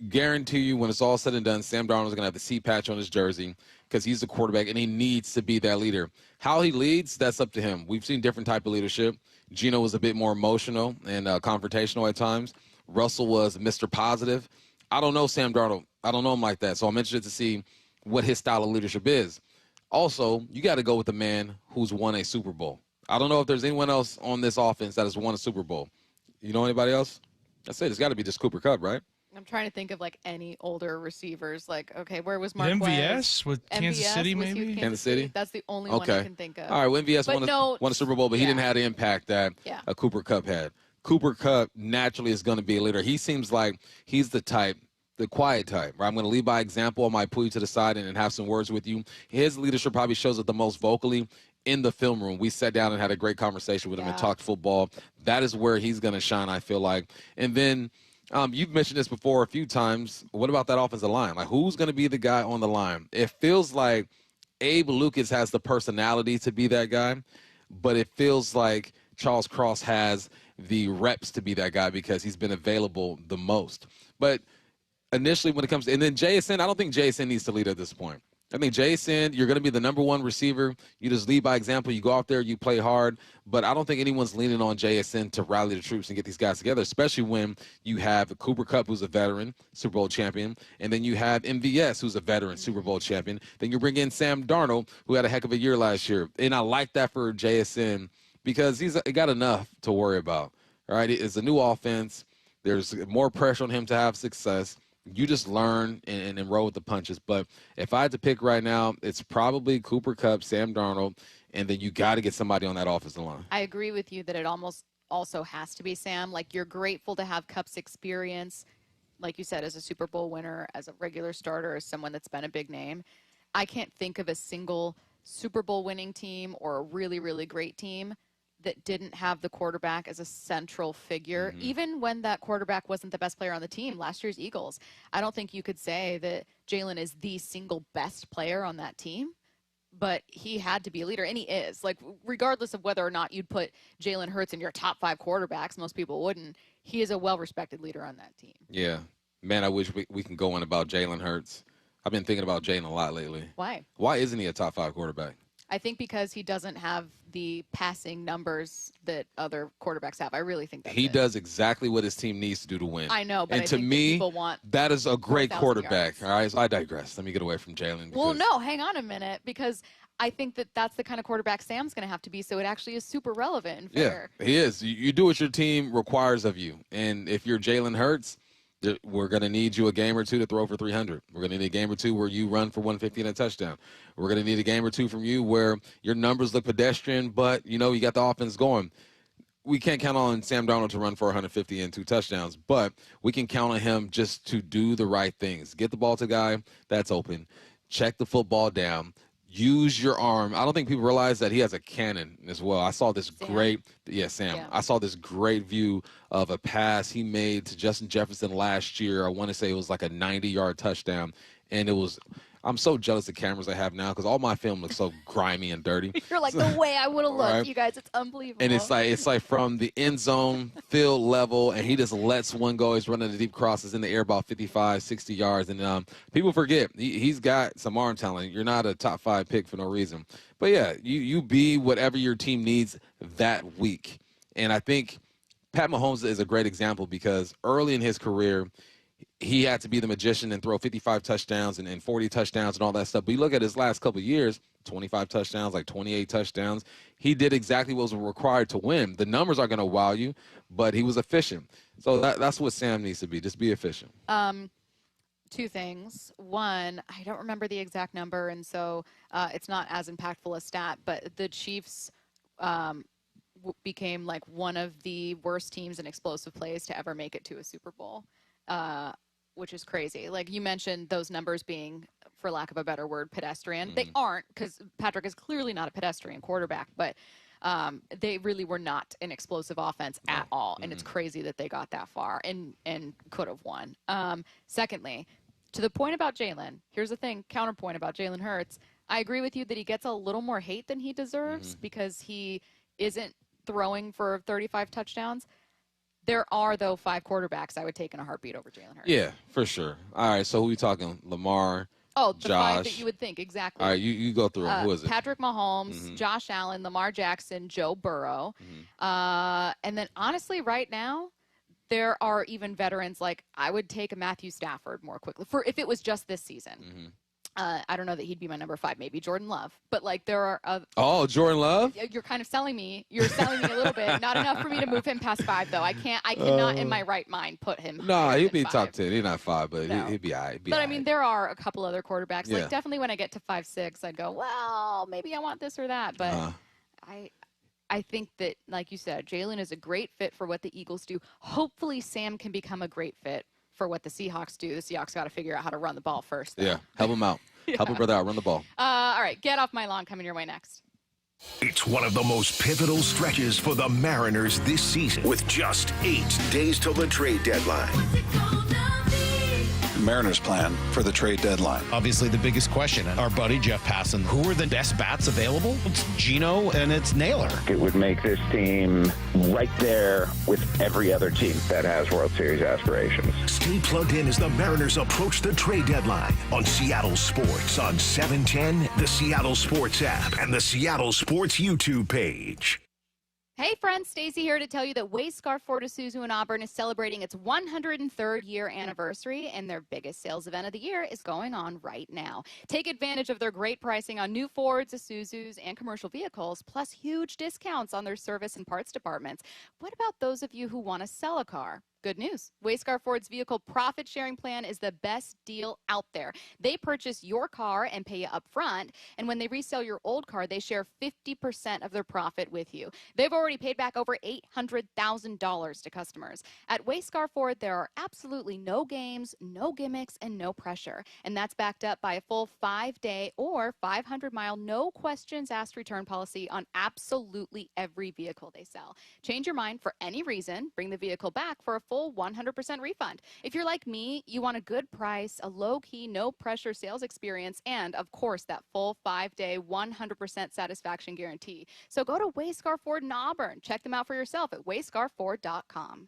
Guarantee you when it's all said and done, Sam Darnold is going to have the C patch on his jersey because he's the quarterback and he needs to be that leader. How he leads, that's up to him. We've seen different type of leadership. Geno was a bit more emotional and confrontational at times. Russell was Mr. Positive. I don't know Sam Darnold. I don't know him like that. So I'm interested to see what his style of leadership is. Also, you got to go with the man who's won a Super Bowl. I don't know if there's anyone else on this offense that has won a Super Bowl. You know anybody else? That's it. It's got to be just Cooper Kupp, right? I'm trying to think of, like, any older receivers. Like, okay, where was Mark MVS with Kansas City, maybe? Kansas City? That's the only one I can think of. All right, well, MVS won a Super Bowl, but he didn't have the impact that a Cooper Kupp had. Cooper Kupp naturally is going to be a leader. He seems like he's the type, the quiet type, right? I'm going to lead by example. I might pull you to the side and have some words with you. His leadership probably shows up the most vocally in the film room. We sat down and had a great conversation with him and talked football. That is where he's going to shine, I feel like. And then you've mentioned this before a few times. What about that offensive line? Like, who's going to be the guy on the line? It feels like Abe Lucas has the personality to be that guy, but it feels like Charles Cross has the reps to be that guy because he's been available the most. But initially when it comes to – and then JSN, I don't think JSN needs to lead at this point. I think JSN, you're going to be the number one receiver. You just lead by example. You go out there, you play hard. But I don't think anyone's leaning on JSN to rally the troops and get these guys together, especially when you have Cooper Kupp, who's a veteran, Super Bowl champion, and then you have MVS, who's a veteran, Super Bowl champion. Then you bring in Sam Darnold, who had a heck of a year last year. And I like that for JSN because he's got enough to worry about. All right, it's a new offense. There's more pressure on him to have success. You just learn and roll with the punches. But if I had to pick right now, it's probably Cooper Kupp, Sam Darnold, and then you got to get somebody on that offensive line. I agree with you that it almost also has to be Sam. Like, you're grateful to have Kupp's experience, like you said, as a Super Bowl winner, as a regular starter, as someone that's been a big name. I can't think of a single Super Bowl winning team or a really, really great team that didn't have the quarterback as a central figure, even when that quarterback wasn't the best player on the team. Last year's Eagles, I don't think you could say that Jalen is the single best player on that team, but he had to be a leader, and he is. Like, regardless of whether or not you'd put Jalen Hurts in your top 5 quarterbacks, most people wouldn't, he is a well-respected leader on that team. Yeah. Man, I wish we can go on about Jalen Hurts. I've been thinking about Jalen a lot lately. Why? Why isn't he a top 5 quarterback? I think because he doesn't have the passing numbers that other quarterbacks have. I really think that's He it. does exactly what his team needs to do to win. I know, but and I to think me, that people want that is a great 4,000 quarterback. yards. All right, so I digress. Let me get away from Jalen. Well, no, hang on a minute, because I think that that's the kind of quarterback Sam's going to have to be, so it actually is super relevant and fair. Yeah, he is. You do what your team requires of you. And if you're Jalen Hurts, we're going to need you a game or two to throw for 300. We're going to need a game or two where you run for 150 and a touchdown. We're going to need a game or two from you where your numbers look pedestrian, but, you got the offense going. We can't count on Sam Darnold to run for 150 and 2 touchdowns, but we can count on him just to do the right things. Get the ball to the guy that's open. Check the football down. Use your arm. I don't think people realize that he has a cannon as well. I saw this Sam. I saw this great view of a pass he made to Justin Jefferson last year. I want to say it was like a 90-yard touchdown, and it was – I'm so jealous of cameras I have now because all my film looks so grimy and dirty. You're like, the way I would have looked, Right. you guys. It's unbelievable. And it's like from the end zone, field level, and he just lets one go. He's running the deep crosses in the air about 55, 60 yards. And people forget, he's got some arm talent. You're not a top 5 pick for no reason. But, yeah, you be whatever your team needs that week. And I think Pat Mahomes is a great example because early in his career, he had to be the magician and throw 55 touchdowns and 40 touchdowns and all that stuff. But you look at his last couple of years, 25 touchdowns, like 28 touchdowns. He did exactly what was required to win. The numbers are going to wow you, but he was efficient. So that's what Sam needs to be, just be efficient. 2 things. One, I don't remember the exact number, and so it's not as impactful a stat, but the Chiefs became like one of the worst teams in explosive plays to ever make it to a Super Bowl. Which is crazy. Like you mentioned, those numbers being, for lack of a better word, pedestrian. They aren't, because Patrick is clearly not a pedestrian quarterback, but they really were not an explosive offense at all. And it's crazy that they got that far and could have won. Secondly, to the point about Jalen, here's the thing, counterpoint about Jalen Hurts. I agree with you that he gets a little more hate than he deserves because he isn't throwing for 35 touchdowns. There are, though, 5 quarterbacks I would take in a heartbeat over Jalen Hurts. Yeah, for sure. All right, so who are we talking? Lamar, Oh, the Josh. 5 that you would think, exactly. All right, you go through them. Who is it? Patrick Mahomes, Josh Allen, Lamar Jackson, Joe Burrow. And then, honestly, right now, there are even veterans like I would take a Matthew Stafford more quickly if it was just this season. I don't know that he'd be my number 5, maybe Jordan Love. But, like, there are Oh, Jordan Love? You're kind of selling me. You're selling me a little bit. Not enough for me to move him past 5, though. I cannot in my right mind put him No, he'd be 5. top 10. He's not 5, but No. he'd be all right. But, I mean, there are a couple other quarterbacks. Yeah. Like, definitely when I get to 5, 6, I'd go, well, maybe I want this or that. But I think that, like you said, Jalen is a great fit for what the Eagles do. Hopefully Sam can become a great fit for what the Seahawks do. The Seahawks got to figure out how to run the ball first, though. Yeah, help him out. Help your brother out. Run the ball. All right, get off my lawn. Coming your way next. It's one of the most pivotal stretches for the Mariners this season with just 8 days till the trade deadline. Mariners plan for the trade deadline? Obviously, the biggest question, and our buddy Jeff Passan, who are the best bats available? It's Gino and it's Naylor. It would make this team right there with every other team that has World Series aspirations. Stay plugged in as the Mariners approach the trade deadline on Seattle Sports on 710, the Seattle Sports app, and the Seattle Sports YouTube page. Hey friends, Stacy here to tell you that Wayscar Ford Isuzu in Auburn is celebrating its 103rd year anniversary, and their biggest sales event of the year is going on right now. Take advantage of their great pricing on new Fords, Isuzus, and commercial vehicles, plus huge discounts on their service and parts departments. What about those of you who want to sell a car? Good news. Wayscar Ford's vehicle profit sharing plan is the best deal out there. They purchase your car and pay you up front, and when they resell your old car, they share 50% of their profit with you. They've already paid back over $800,000 to customers. At Wayscar Ford, there are absolutely no games, no gimmicks, and no pressure. And that's backed up by a full 5-day or 500-mile no questions asked return policy on absolutely every vehicle they sell. Change your mind for any reason, bring the vehicle back for a full 100% refund. If you're like me, you want a good price, a low-key, no-pressure sales experience, and, of course, that full 5-day, 100% satisfaction guarantee. So go to Wayscar Ford in Auburn. Check them out for yourself at wayscarford.com.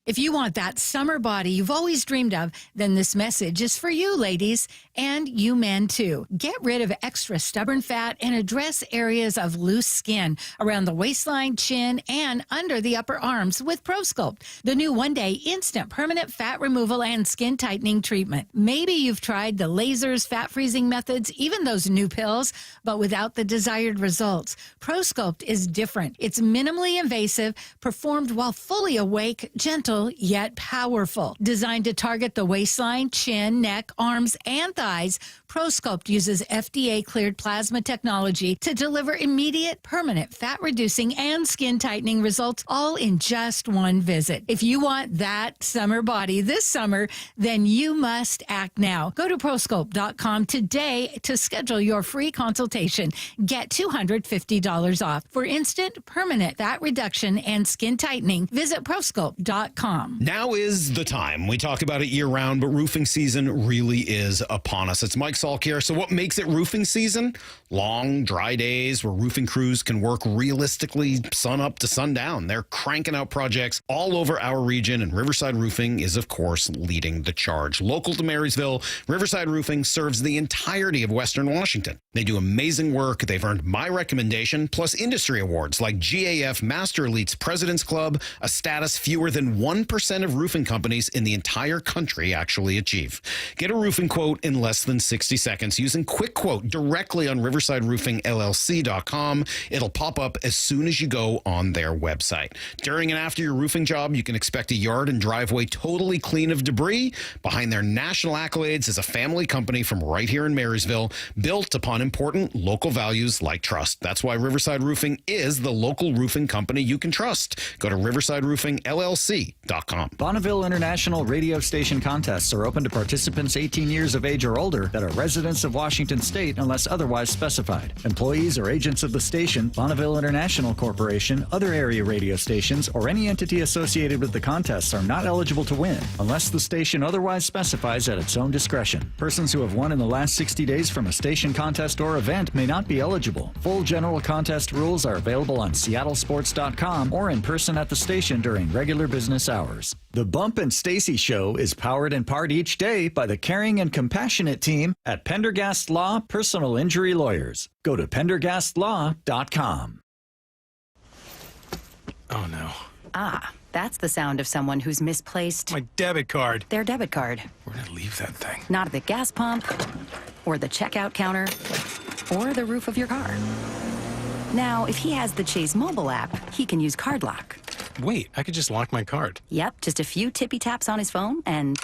If you want that summer body you've always dreamed of, then this message is for you, ladies, and you men, too. Get rid of extra stubborn fat and address areas of loose skin around the waistline, chin, and under the upper arms with ProSculpt, the new one-day instant permanent fat removal and skin tightening treatment. Maybe you've tried the lasers, fat-freezing methods, even those new pills, but without the desired results. ProSculpt is different. It's minimally invasive, performed while fully awake, gentle, yet powerful. Designed to target the waistline, chin, neck, arms, and thighs, ProSculpt uses FDA-cleared plasma technology to deliver immediate, permanent fat-reducing and skin-tightening results, all in just one visit. If you want that summer body this summer, then you must act now. Go to ProSculpt.com today to schedule your free consultation. Get $250 off. For instant, permanent fat reduction and skin tightening, visit ProSculpt.com. Now is the time. We talk about it year-round, but roofing season really is upon us. It's Mike Salk here. So what makes it roofing season? Long, dry days where roofing crews can work realistically sun up to sundown. They're cranking out projects all over our region, and Riverside Roofing is, of course, leading the charge. Local to Marysville, Riverside Roofing serves the entirety of Western Washington. They do amazing work. They've earned my recommendation, plus industry awards like GAF Master Elite's President's Club, a status fewer than 1% of roofing companies in the entire country actually achieve. Get a roofing quote in less than 60 seconds using Quick Quote directly on riversideroofingllc.com. It'll pop up as soon as you go on their website. During and after your roofing job, you can expect a yard and driveway totally clean of debris. Behind their national accolades is a family company from right here in Marysville, built upon important local values like trust. That's why Riverside Roofing is the local roofing company you can trust. Go to riversideroofingllc.com. Bonneville International radio station contests are open to participants 18 years of age or older that are residents of Washington State unless otherwise specified. Employees or agents of the station, Bonneville International Corporation, other area radio stations, or any entity associated with the contests are not eligible to win unless the station otherwise specifies at its own discretion. Persons who have won in the last 60 days from a station contest or event may not be eligible. Full general contest rules are available on seattlesports.com or in person at the station during regular business hours. The Bump and Stacy Show is powered in part each day by the caring and compassionate team at Pendergast Law Personal Injury Lawyers. Go to pendergastlaw.com. Oh, no. Ah, that's the sound of someone who's misplaced my debit card. Their debit card. Where'd I leave that thing? Not at the gas pump, or the checkout counter, or the roof of your car. Now, if he has the Chase mobile app, he can use Card Lock. Wait, I could just lock my card. Yep, just a few tippy taps on his phone, and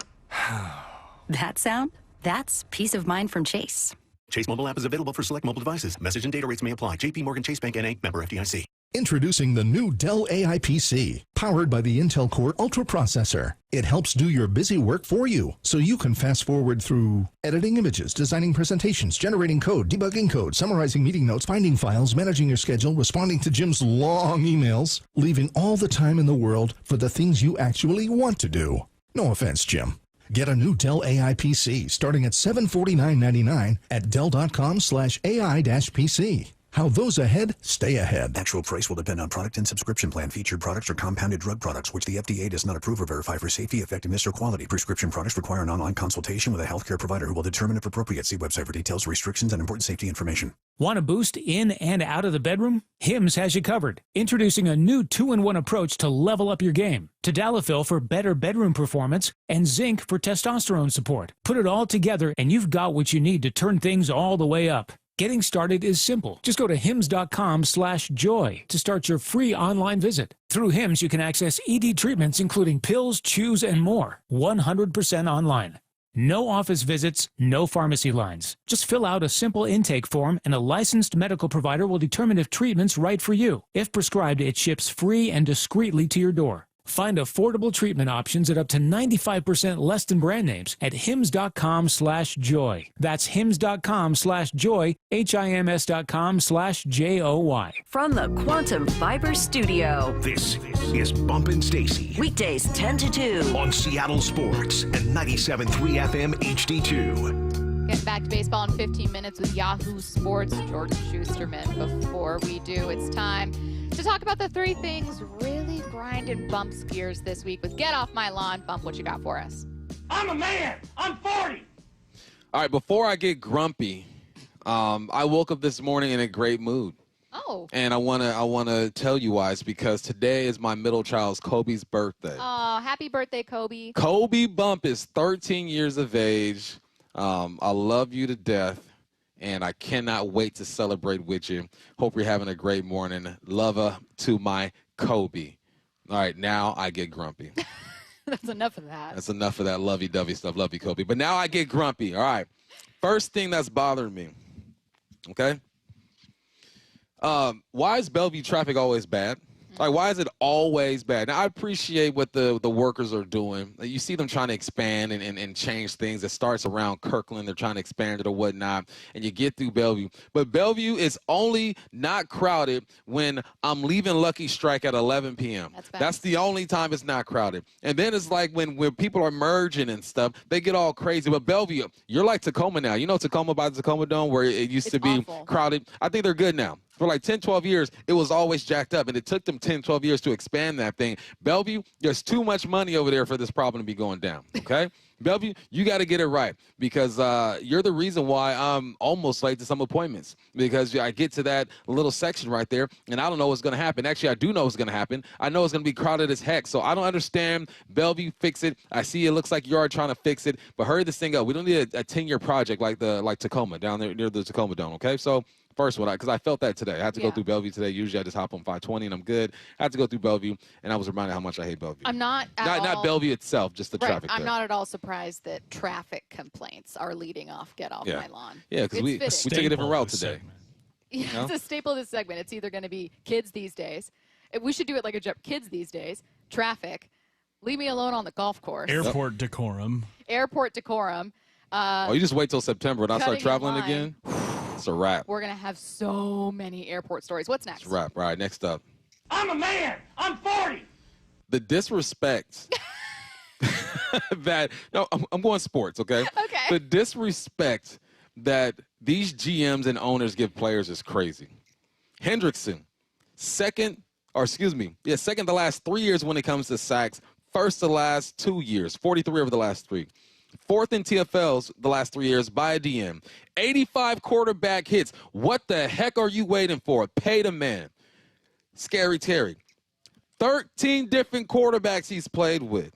that sound? That's peace of mind from Chase. Chase mobile app is available for select mobile devices. Message and data rates may apply. JP Morgan Chase Bank N.A. member FDIC. Introducing the new Dell AI PC, powered by the Intel Core Ultra processor. It helps do your busy work for you, so you can fast forward through editing images, designing presentations, generating code, debugging code, summarizing meeting notes, finding files, managing your schedule, responding to Jim's long emails, leaving all the time in the world for the things you actually want to do. No offense, Jim. Get a new Dell AI PC starting at $749.99 at Dell.com/AI-PC. How those ahead stay ahead. Actual price will depend on product and subscription plan. Featured products are compounded drug products, which the FDA does not approve or verify for safety, effectiveness, or quality. Prescription products require an online consultation with a healthcare provider who will determine if appropriate. See website for details, restrictions, and important safety information. Want a boost in and out of the bedroom? Hims has you covered. Introducing a new 2-in-1 approach to level up your game. Tadalafil for better bedroom performance and zinc for testosterone support. Put it all together and you've got what you need to turn things all the way up. Getting started is simple. Just go to hims.com/joy to start your free online visit. Through Hims, you can access ED treatments including pills, chews, and more. 100% online. No office visits, no pharmacy lines. Just fill out a simple intake form and a licensed medical provider will determine if treatment's right for you. If prescribed, it ships free and discreetly to your door. Find affordable treatment options at up to 95% less than brand names at hims.com/joy. That's hims.com/joy, HIMS.com/JOY. From the Quantum Fiber Studio. This is Bumpin' Stacy. Weekdays 10 to 2. On Seattle Sports and 97.3 FM HD2. Getting back to baseball in 15 minutes with Yahoo Sports' Jordan Shusterman. Before we do, it's time to talk about the 3 things really grinding Bump's gears this week with Get Off My Lawn. Bump, what you got for us? I'm a man. I'm 40. All right, before I get grumpy, I woke up this morning in a great mood. Oh. And I wanna tell you why. It's because today is my middle child's Kobe's birthday. Oh, happy birthday, Kobe. Kobe Bump is 13 years of age. I love you to death. And I cannot wait to celebrate with you. Hope you're having a great morning. Love to my Kobe. All right, now I get grumpy. That's enough of that. That's enough of that lovey-dovey stuff. Love you, Kobe. But now I get grumpy. All right. First thing that's bothering me, okay? Why is Bellevue traffic always bad? Like, why is it always bad? Now, I appreciate what the workers are doing. You see them trying to expand and change things. It starts around Kirkland. They're trying to expand it or whatnot, and you get through Bellevue. But Bellevue is only not crowded when I'm leaving Lucky Strike at 11 p.m. That's the only time it's not crowded. And then it's like when people are merging and stuff, they get all crazy. But Bellevue, you're like Tacoma now. You know Tacoma by the Tacoma Dome where it used to be crowded? I think they're good now. For like 10, 12 years, it was always jacked up, and it took them 10, 12 years to expand that thing. Bellevue, there's too much money over there for this problem to be going down, okay? Bellevue, you got to get it right because you're the reason why I'm almost late to some appointments because I get to that little section right there, and I don't know what's going to happen. Actually, I do know what's going to happen. I know it's going to be crowded as heck, so I don't understand. Bellevue, fix it. I see it looks like you are trying to fix it, but hurry this thing up. We don't need a 10-year project like Tacoma down there near the Tacoma Dome, okay? So first one, because I felt that today. I had to go through Bellevue today. Usually I just hop on 520 and I'm good. I had to go through Bellevue, and I was reminded how much I hate Bellevue. I'm not not Bellevue itself, just the traffic I'm there. not at all surprised that traffic complaints are leading off Get Off My Lawn. Yeah, because we took a different route today. Yeah, You know? it's a staple of this segment. It's either going to be kids these days. We should do it like a joke. Kids these days, traffic, leave me alone on the golf course. Airport decorum. Airport decorum. You just wait till September and I start cutting in traveling line. again. It's a wrap. We're going to have so many airport stories. What's next? It's a wrap. All right, next up. I'm a man. I'm 40. The disrespect I'm going sports, okay? Okay. The disrespect that these GMs and owners give players is crazy. Hendrickson, second the last 3 years when it comes to sacks, first the last 2 years, 43 over the last 3. Fourth in TFLs the last 3 years by a DM. 85 quarterback hits. What the heck are you waiting for? Pay the man. Scary Terry. 13 different quarterbacks he's played with.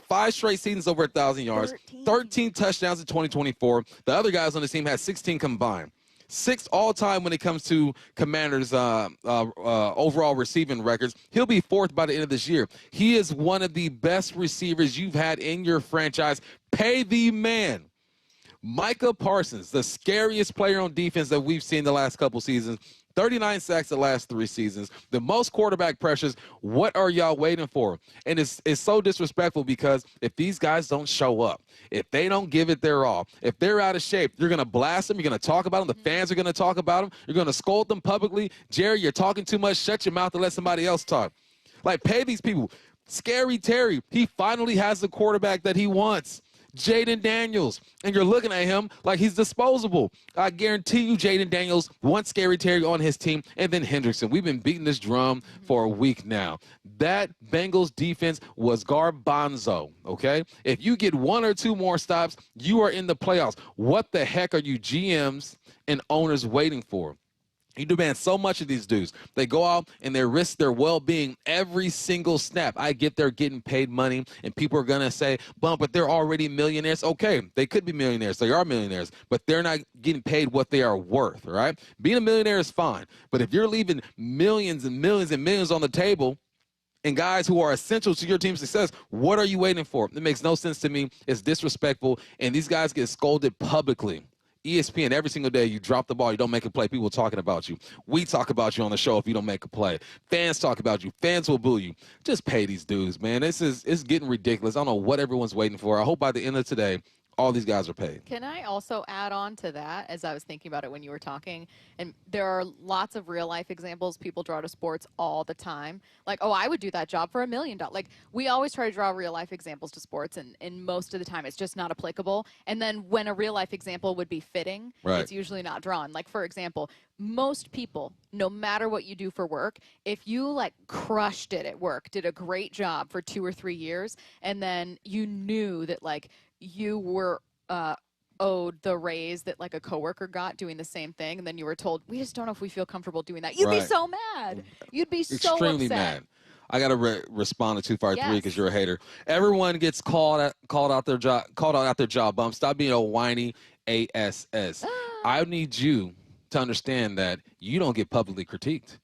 5 straight seasons over 1,000 yards. 13 touchdowns in 2024. The other guys on the team had 16 combined. 6th all-time when it comes to Commanders' overall receiving records. He'll be 4th by the end of this year. He is one of the best receivers you've had in your franchise. Pay the man. Micah Parsons, the scariest player on defense that we've seen the last couple seasons. 39 sacks the last 3 seasons. The most quarterback pressures. What are y'all waiting for? And it's so disrespectful because if these guys don't show up, if they don't give it their all, if they're out of shape, you're going to blast them. You're going to talk about them. The fans are going to talk about them. You're going to scold them publicly. Jerry, you're talking too much. Shut your mouth and let somebody else talk. Like, pay these people. Scary Terry, he finally has the quarterback that he wants. Jaden Daniels. And you're looking at him like he's disposable. I guarantee you Jaden Daniels, one Scary Terry on his team, and then Hendrickson. We've been beating this drum for a week now. That Bengals defense was garbanzo, okay? If you get 1 or 2 more stops, you are in the playoffs. What the heck are you GMs and owners waiting for? You demand so much of these dudes. They go out and they risk their well-being every single snap. I get they're getting paid money, and people are going to say, but they're already millionaires. Okay, they could be millionaires. They are millionaires, but they're not getting paid what they are worth, all right? Being a millionaire is fine, but if you're leaving millions and millions and millions on the table and guys who are essential to your team's success, what are you waiting for? It makes no sense to me. It's disrespectful, and these guys get scolded publicly. ESPN, every single day, you drop the ball, you don't make a play, people talking about you. We talk about you on the show if you don't make a play. Fans talk about you. Fans will boo you. Just pay these dudes, man. It's getting ridiculous. I don't know what everyone's waiting for. I hope by the end of today, all these guys are paid. Can I also add on to that, as I was thinking about it when you were talking, and there are lots of real-life examples people draw to sports all the time. Like, oh, I would do that job for $1 million. Like, we always try to draw real-life examples to sports, and most of the time it's just not applicable. And then when a real-life example would be fitting, it's usually not drawn. Like, for example, most people, no matter what you do for work, if you, like, crushed it at work, did a great job for 2 or 3 years, and then you knew that, like, you were owed the raise that like a coworker got doing the same thing, and then you were told, we just don't know if we feel comfortable doing that. You'd be so mad. You'd be so extremely upset. mad. I got to respond to 253 because you're a hater. Everyone gets called out their job bump. Stop being a whiny ASS. I need you to understand that you don't get publicly critiqued.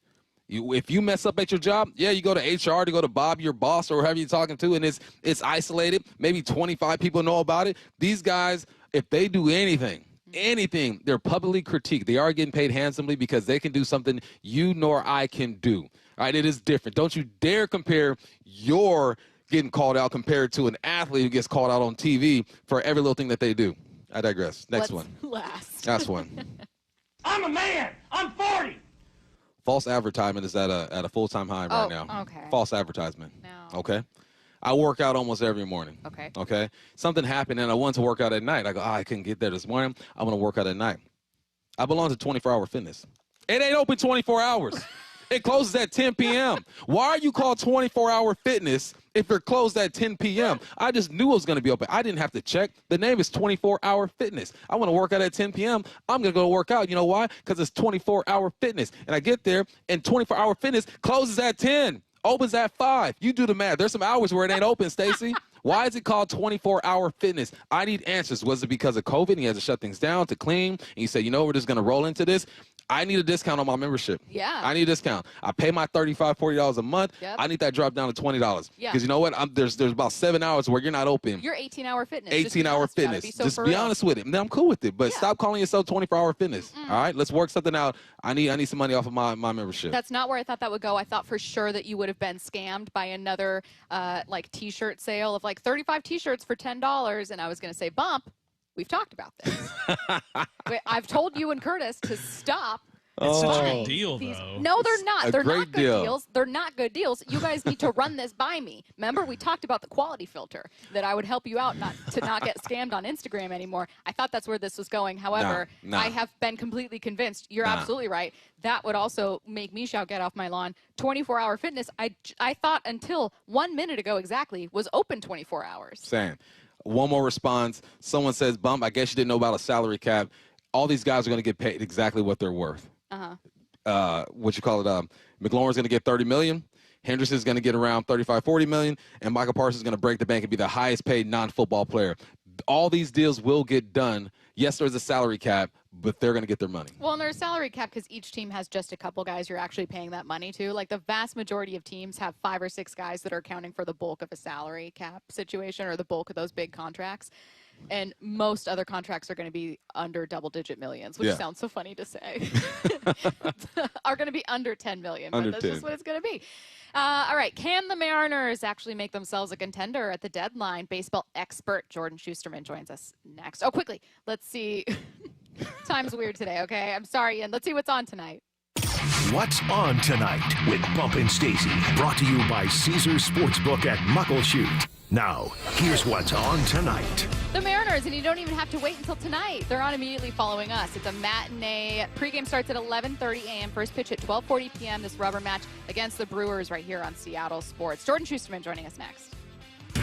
If you mess up at your job, you go to HR, to go to Bob, your boss, or whoever you're talking to, and it's isolated. Maybe 25 people know about it. These guys, if they do anything, they're publicly critiqued. They are getting paid handsomely because they can do something you nor I can do. All right, it is different. Don't you dare compare your getting called out compared to an athlete who gets called out on TV for every little thing that they do. I digress. Next one. Last one. I'm a man. I'm 40. False advertisement is at a full-time high right now. Okay. False advertisement. No. Okay. I work out almost every morning. Okay. Okay. Something happened and I wanted to work out at night. I go, I couldn't get there this morning. I'm going to work out at night. I belong to 24-Hour Fitness. It ain't open 24 hours. It closes at 10 p.m. Why are you called 24-Hour Fitness if you're closed at 10 p.m.? I just knew it was going to be open. I didn't have to check. The name is 24-Hour Fitness. I want to work out at 10 p.m. I'm going to go work out. You know why? Because it's 24-Hour Fitness. And I get there, and 24-Hour Fitness closes at 10, opens at 5. You do the math. There's some hours where it ain't open, Stacy. Why is it called 24-Hour Fitness? I need answers. Was it because of COVID and he had to shut things down to clean? And you say, we're just going to roll into this? I need a discount on my membership. Yeah. I need a discount. I pay my $35, $40 a month. Yep. I need that drop down to $20. Yeah. Because you know what? There's about 7 hours where you're not open. You're 18-Hour Fitness. 18-Hour Fitness. Just be honest with it. And I'm cool with it. But stop calling yourself 24-Hour Fitness. All right? Let's work something out. I need some money off of my membership. That's not where I thought that would go. I thought for sure that you would have been scammed by another like T-shirt sale of like 35 T-shirts for $10. And I was going to say, Bump, we've talked about this. I've told you and Curtis to stop. It's such a good deal, though. No, they're not. They're not good deal. deals. They're not good deals. You guys need to run this by me. Remember, we talked about the quality filter, that I would help you out to not get scammed on Instagram anymore. I thought that's where this was going. However, I have been completely convinced. You're absolutely right. That would also make me shout, get off my lawn. 24-Hour Fitness, I thought until 1 minute ago exactly, was open 24 hours. Same. One more response. Someone says, Bump, I guess you didn't know about a salary cap. All these guys are going to get paid exactly what they're worth. McLaurin's going to get $30 million. Henderson's going to get around $35-40 million, and Michael Parsons is going to break the bank and be the highest paid non-football player. All these deals will get done. Yes, there's a salary cap, but they're going to get their money. Well, and there's a salary cap because each team has just a couple guys you're actually paying that money to. Like the vast majority of teams have 5 or 6 guys that are accounting for the bulk of a salary cap situation or the bulk of those big contracts. And most other contracts are going to be under double-digit millions, which sounds so funny to say. Are going to be under 10 million, but that's just what it's going to be. All right, can the Mariners actually make themselves a contender at the deadline? Baseball expert Jordan Shusterman joins us next. Oh, quickly, let's see. Time's weird today, okay? I'm sorry, Ian. Let's see what's on tonight. What's on tonight with Bump and Stacy, brought to you by Caesars Sportsbook at Muckleshoot. Now, here's what's on tonight. The Mariners, and you don't even have to wait until tonight. They're on immediately following us. It's a matinee. Pregame starts at 11:30 a.m. First pitch at 12:40 p.m. This rubber match against the Brewers right here on Seattle Sports. Jordan Shusterman joining us next.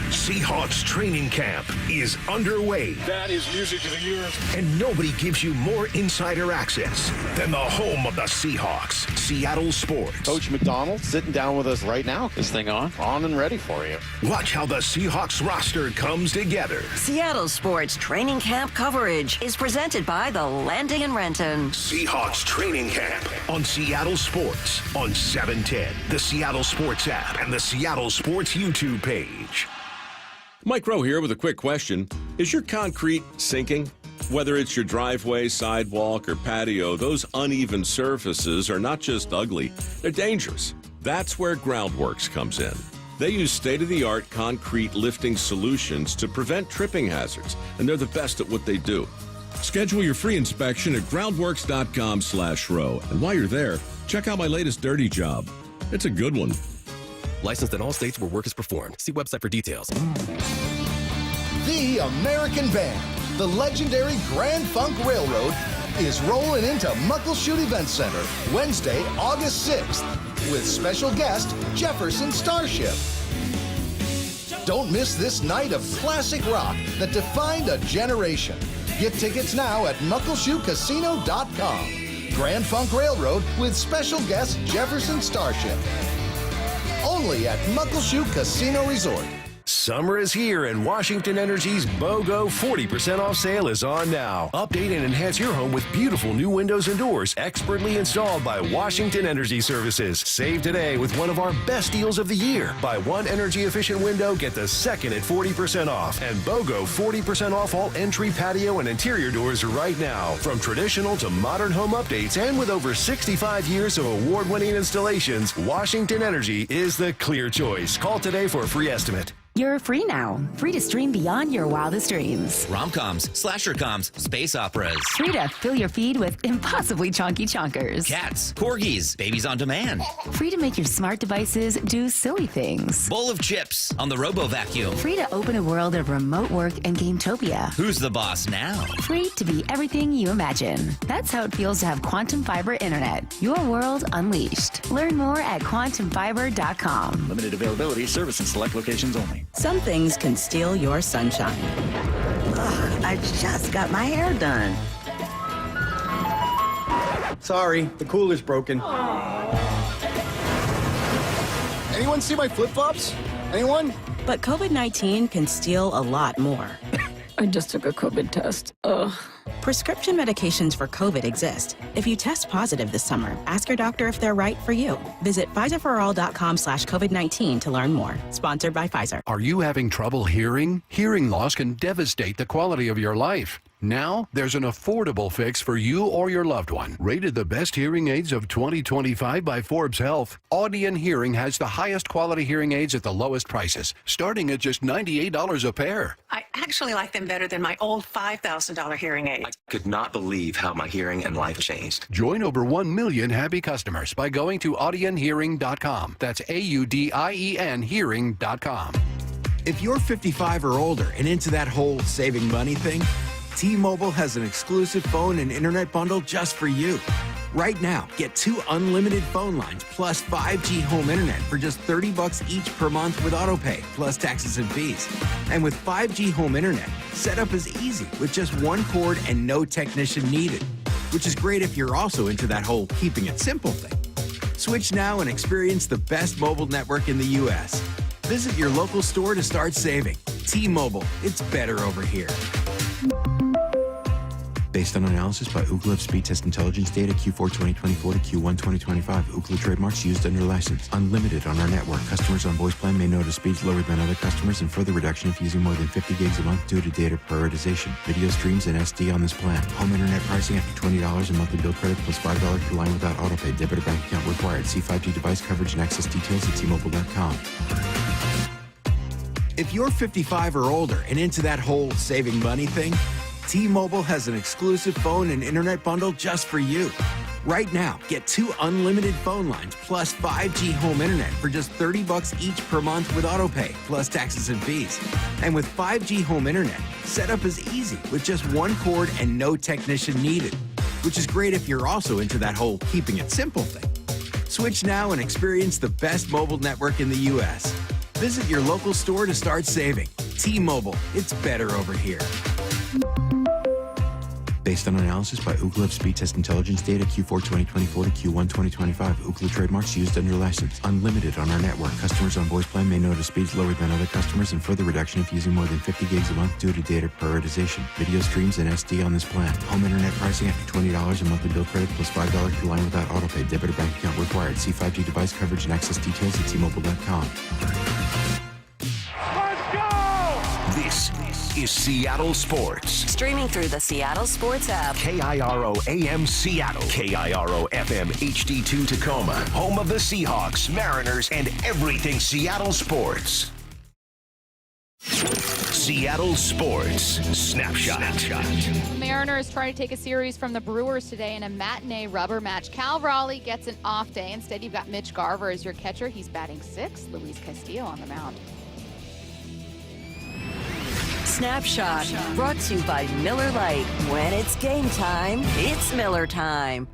Seahawks training camp is underway. That is music to the ears. And nobody gives you more insider access than the home of the Seahawks, Seattle Sports. Coach McDonald sitting down with us right now. This thing on and ready for you. Watch how the Seahawks roster comes together. Seattle Sports training camp coverage is presented by the Landing in Renton. Seahawks training camp on Seattle Sports on 710, the Seattle Sports app, and the Seattle Sports YouTube page. Mike Rowe here with a quick question. Is your concrete sinking? Whether it's your driveway, sidewalk, or patio, those uneven surfaces are not just ugly, they're dangerous. That's where Groundworks comes in. They use state-of-the-art concrete lifting solutions to prevent tripping hazards, and they're the best at what they do. Schedule your free inspection at groundworks.com/row. And while you're there, check out my latest dirty job. It's a good one. Licensed in all states where work is performed. See website for details. The American Band, the legendary Grand Funk Railroad, is rolling into Muckleshoot Event Center Wednesday, August 6th, with special guest Jefferson Starship. Don't miss this night of classic rock that defined a generation. Get tickets now at muckleshootcasino.com. Grand Funk Railroad with special guest Jefferson Starship. Only at Muckleshoot Casino Resort. Summer is here, and Washington Energy's BOGO 40% off sale is on now. Update and enhance your home with beautiful new windows and doors, expertly installed by Washington Energy Services. Save today with one of our best deals of the year. Buy one energy-efficient window, get the second at 40% off. And BOGO 40% off all entry, patio, and interior doors right now. From traditional to modern home updates, and with over 65 years of award-winning installations, Washington Energy is the clear choice. Call today for a free estimate. You're free now. Free to stream beyond your wildest dreams. Rom-coms, slasher-coms, space operas. Free to fill your feed with impossibly chunky chunkers. Cats, corgis, babies on demand. Free to make your smart devices do silly things. Bowl of chips on the Robo-Vacuum. Free to open a world of remote work and Gametopia. Who's the boss now? Free to be everything you imagine. That's how it feels to have Quantum Fiber Internet. Your world unleashed. Learn more at quantumfiber.com. Limited availability, service in select locations only. Some things can steal your sunshine. Ugh, I just got my hair done. Sorry, the cooler's broken. Anyone see my flip-flops? Anyone? But COVID-19 can steal a lot more. I just took a COVID test. Ugh. Prescription medications for COVID exist. If you test positive this summer, ask your doctor if they're right for you. Visit PfizerForAll.com/COVID-19 to learn more. Sponsored by Pfizer. Are you having trouble hearing? Hearing loss can devastate the quality of your life. Now, there's an affordable fix for you or your loved one. Rated the best hearing aids of 2025 by Forbes Health, Audion Hearing has the highest quality hearing aids at the lowest prices, starting at just $98 a pair. I actually like them better than my old $5,000 hearing aid. I could not believe how my hearing and life changed. Join over 1 million happy customers by going to audionhearing.com. That's AUDIEN hearing.com. If you're 55 or older and into that whole saving money thing, T-Mobile has an exclusive phone and internet bundle just for you. Right now, get 2 unlimited phone lines plus 5G home internet for just $30 each per month with autopay, plus taxes and fees. And with 5G home internet, setup is easy with just 1 cord and no technician needed, which is great if you're also into that whole keeping it simple thing. Switch now and experience the best mobile network in the U.S. Visit your local store to start saving. T-Mobile, it's better over here. Based on analysis by Ookla of speed test intelligence data Q4 2024 to Q1 2025. Ookla trademarks used under license. Unlimited on our network. Customers on voice plan may notice speeds lower than other customers and further reduction if using more than 50 gigs a month due to data prioritization. Video streams and SD on this plan. Home internet pricing after $20 in monthly bill credit plus $5 per line without autopay. Debit or bank account required. See 5G device coverage and access details at T-Mobile.com. If you're 55 or older and into that whole saving money thing, T-Mobile has an exclusive phone and internet bundle just for you. Right now, get 2 unlimited phone lines plus 5G home internet for just $30 each per month with AutoPay, plus taxes and fees. And with 5G home internet, setup is easy with just 1 cord and no technician needed, which is great if you're also into that whole keeping it simple thing. Switch now and experience the best mobile network in the U.S. Visit your local store to start saving. T-Mobile, it's better over here. Based on analysis by Ookla Speed Test Intelligence data Q4 2024 to Q1 2025. Ookla trademarks used under license. Unlimited on our network. Customers on voice plan may notice speeds lower than other customers and further reduction if using more than 50 gigs a month due to data prioritization. Video streams and SD on this plan. Home internet pricing after $20 a monthly bill credit plus $5 per line without autopay. Debit or bank account required. See 5G device coverage and access details at T-Mobile.com. This is Seattle Sports. Streaming through the Seattle Sports app. KIRO AM Seattle. KIRO FM HD2 Tacoma. Home of the Seahawks, Mariners, and everything Seattle sports. Seattle Sports Snapshot. Mariners try to take a series from the Brewers today in a matinee rubber match. Cal Raleigh gets an off day. Instead, you've got Mitch Garver as your catcher. He's batting 6th. Luis Castillo on the mound. Snapshot, brought to you by Miller Lite. When it's game time, it's Miller time.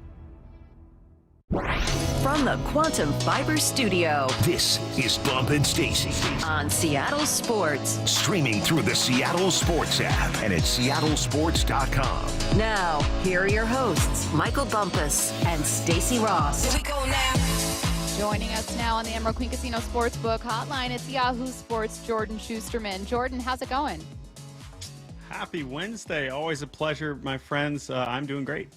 From the Quantum Fiber Studio, this is Bump and Stacy on Seattle Sports. Streaming through the Seattle Sports app and at seattlesports.com. Now, here are your hosts, Michael Bumpus and Stacy Ross. Here we go now. Joining us now on the Emerald Queen Casino Sportsbook Hotline, it's Yahoo Sports' Jordan Shusterman. Jordan, how's it going? Happy Wednesday. Always a pleasure, my friends. I'm doing great.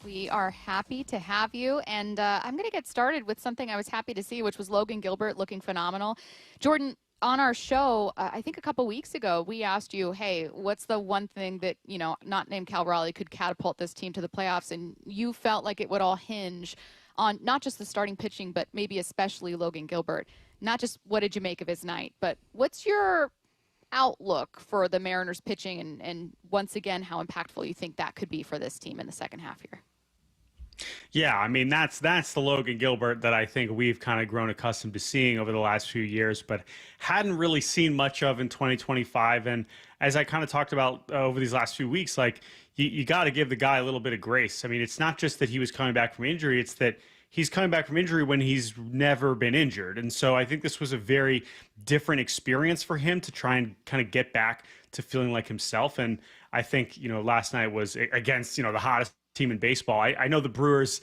We are happy to have you, and I'm going to get started with something I was happy to see, which was Logan Gilbert looking phenomenal. Jordan, on our show, I think a couple weeks ago, we asked you, hey, what's the one thing that, not named Cal Raleigh could catapult this team to the playoffs? And you felt like it would all hinge on not just the starting pitching, but maybe especially Logan Gilbert. Not just what did you make of his night, but what's your outlook for the Mariners pitching and once again, how impactful you think that could be for this team in the second half here? Yeah, I mean, that's the Logan Gilbert that I think we've kind of grown accustomed to seeing over the last few years, but hadn't really seen much of in 2025. And as I kind of talked about over these last few weeks, like you got to give the guy a little bit of grace. I mean, it's not just that he was coming back from injury, it's that he's coming back from injury when he's never been injured. And so I think this was a very different experience for him to try and kind of get back to feeling like himself. And I think, last night was against, the hottest team in baseball. I know the Brewers,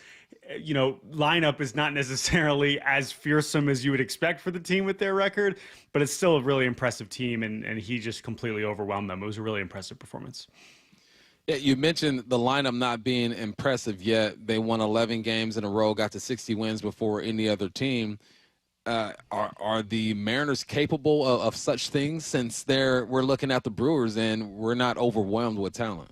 lineup is not necessarily as fearsome as you would expect for the team with their record, but it's still a really impressive team. And he just completely overwhelmed them. It was a really impressive performance. Yeah, you mentioned the lineup not being impressive yet. They won 11 games in a row, got to 60 wins before any other team. Are the Mariners capable of such things since we're looking at the Brewers and we're not overwhelmed with talent?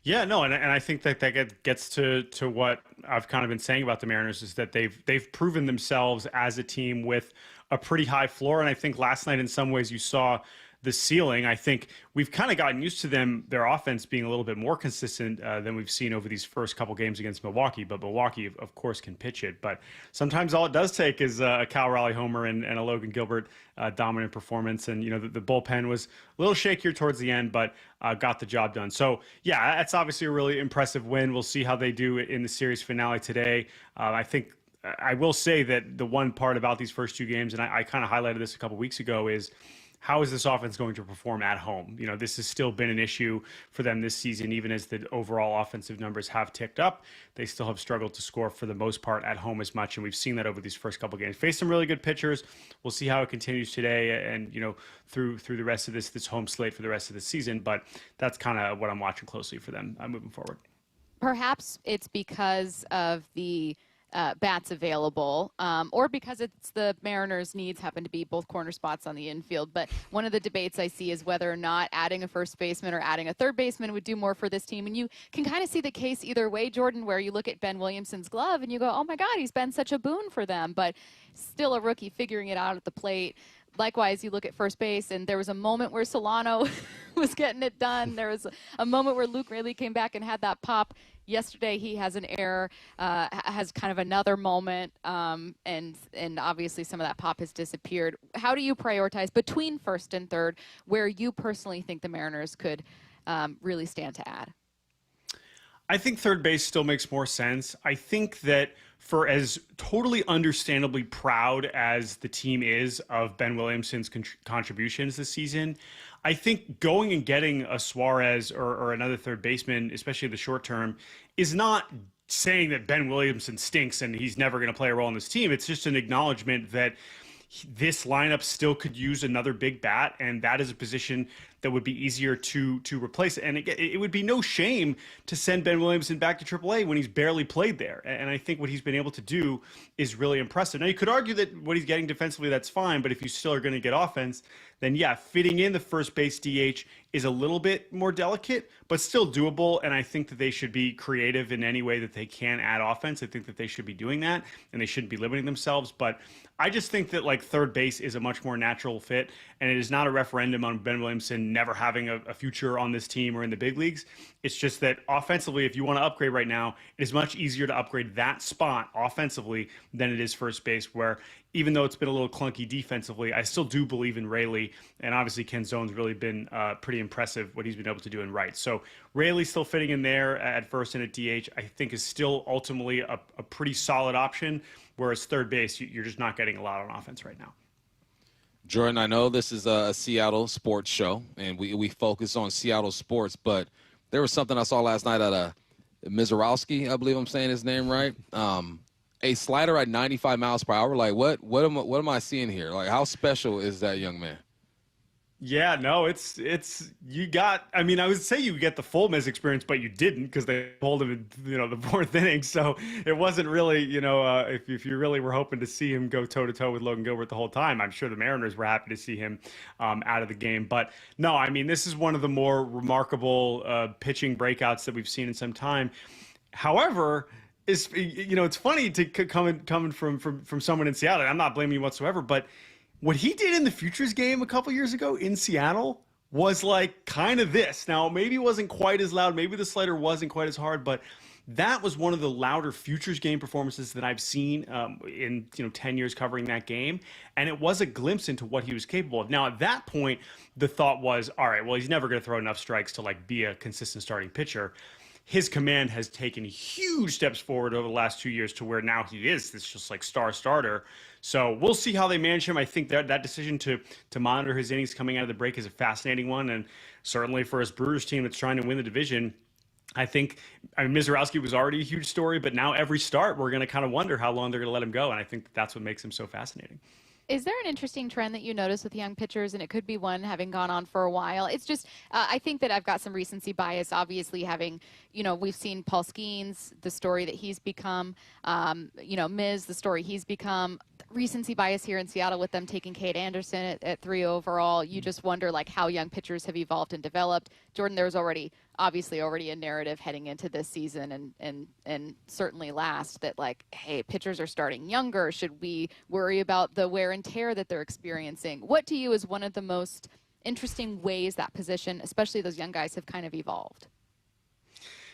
Yeah, no, and I think that gets to what I've kind of been saying about the Mariners is that they've proven themselves as a team with a pretty high floor. And I think last night in some ways you saw the ceiling. I think we've kind of gotten used to their offense being a little bit more consistent than we've seen over these first couple games against Milwaukee. But Milwaukee, of course, can pitch it. But sometimes all it does take is a Cal Raleigh homer and a Logan Gilbert dominant performance. And, the bullpen was a little shakier towards the end, but got the job done. So, yeah, that's obviously a really impressive win. We'll see how they do in the series finale today. I think I will say that the one part about these first two games, and I kind of highlighted this a couple weeks ago, is how is this offense going to perform at home? This has still been an issue for them this season, even as the overall offensive numbers have ticked up. They still have struggled to score for the most part at home as much, and we've seen that over these first couple games. Faced some really good pitchers. We'll see how it continues today and, through the rest of this home slate for the rest of the season, but that's kind of what I'm watching closely for them moving forward. Perhaps it's because of the bats available, or because it's the Mariners' needs happen to be both corner spots on the infield. But one of the debates I see is whether or not adding a first baseman or adding a third baseman would do more for this team. And you can kind of see the case either way, Jordan, where you look at Ben Williamson's glove and you go, oh my God, he's been such a boon for them, but still a rookie figuring it out at the plate. Likewise, you look at first base, and there was a moment where Solano was getting it done. There was a moment where Luke Raley came back and had that pop. Yesterday he has an error, has kind of another moment, and obviously some of that pop has disappeared. How do you prioritize between first and third, where you personally think the Mariners could really stand to add? I think third base still makes more sense. I think that for as totally understandably proud as the team is of Ben Williamson's contributions this season, I think going and getting a Suarez or another third baseman, especially in the short term, is not saying that Ben Williamson stinks and he's never going to play a role in this team. It's just an acknowledgement that this lineup still could use another big bat, and that is a position that would be easier to replace. And it would be no shame to send Ben Williamson back to AAA when he's barely played there. And I think what he's been able to do is really impressive. Now, you could argue that what he's getting defensively, that's fine, but if you still are going to get offense, then yeah, fitting in the first base DH is a little bit more delicate, but still doable. And I think that they should be creative in any way that they can add offense. I think that they should be doing that, and they shouldn't be limiting themselves. But I just think that like third base is a much more natural fit, and it is not a referendum on Ben Williamson never having a future on this team or in the big leagues. It's just that offensively, if you want to upgrade right now, it is much easier to upgrade that spot offensively than it is first base, where even though it's been a little clunky defensively, I still do believe in Rayleigh. And obviously Ken Zone's really been pretty impressive what he's been able to do in right. So Rayleigh still fitting in there at first and at DH, I think is still ultimately a pretty solid option. Whereas third base, you're just not getting a lot on offense right now. Jordan, I know this is a Seattle sports show, and we focus on Seattle sports, but there was something I saw last night at Mizorowski, I believe I'm saying his name right. A slider at 95 miles per hour. Like, what am I seeing here? Like, how special is that young man? Yeah, no, it's you got. I mean, I would say you get the full Miz experience, but you didn't because they pulled him in the fourth inning. So it wasn't really if you really were hoping to see him go toe to toe with Logan Gilbert the whole time, I'm sure the Mariners were happy to see him out of the game. But no, I mean, this is one of the more remarkable pitching breakouts that we've seen in some time. However, it's funny to coming from someone in Seattle. I'm not blaming you whatsoever, but what he did in the Futures game a couple years ago in Seattle was like kind of this. Now, maybe it wasn't quite as loud. Maybe the slider wasn't quite as hard, but that was one of the louder Futures game performances that I've seen in 10 years covering that game. And it was a glimpse into what he was capable of. Now, at that point, the thought was, all right, well, he's never going to throw enough strikes to like be a consistent starting pitcher. His command has taken huge steps forward over the last 2 years to where now he is this just like star starter. So we'll see how they manage him. I think that decision to monitor his innings coming out of the break is a fascinating one. And certainly for his Brewers team that's trying to win the division, I think Mizorowski was already a huge story, but now every start we're going to kind of wonder how long they're going to let him go. And I think that's what makes him so fascinating. Is there an interesting trend that you notice with young pitchers, and it could be one having gone on for a while? It's just, I think that I've got some recency bias, obviously having, we've seen Paul Skeens, the story that he's become, Miz, the story he's become, recency bias here in Seattle with them taking Cade Anderson at 3 overall. You just wonder like how young pitchers have evolved and developed. Jordan, there's obviously already a narrative heading into this season and certainly last that like, hey, pitchers are starting younger. Should we worry about the wear and tear that they're experiencing? What to you is one of the most interesting ways that position, especially those young guys, have kind of evolved?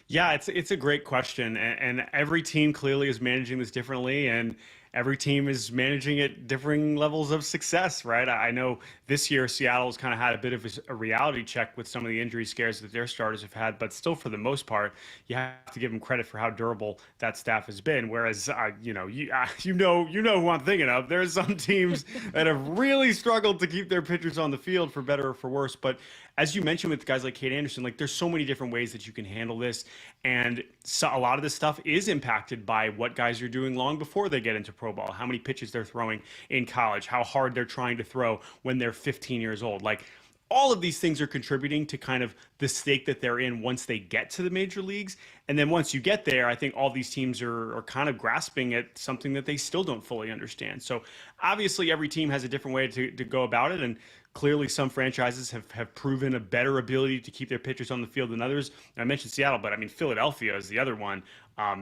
Yeah, it's a great question, and every team clearly is managing this differently, and every team is managing it differing levels of success, right? I know this year Seattle's kind of had a bit of a reality check with some of the injury scares that their starters have had, but still for the most part, you have to give them credit for how durable that staff has been. Whereas, you know who I'm thinking of. There's some teams that have really struggled to keep their pitchers on the field for better or for worse. But as you mentioned with guys like Cade Anderson, like there's so many different ways that you can handle this. And so a lot of this stuff is impacted by what guys are doing long before they get into pro ball, how many pitches they're throwing in college, how hard they're trying to throw when they're 15 years old. Like all of these things are contributing to kind of the stake that they're in once they get to the major leagues. And then once you get there, I think all these teams are kind of grasping at something that they still don't fully understand. So obviously every team has a different way to go about it. And Clearly, some franchises have proven a better ability to keep their pitchers on the field than others. And I mentioned Seattle, but I mean, Philadelphia is the other one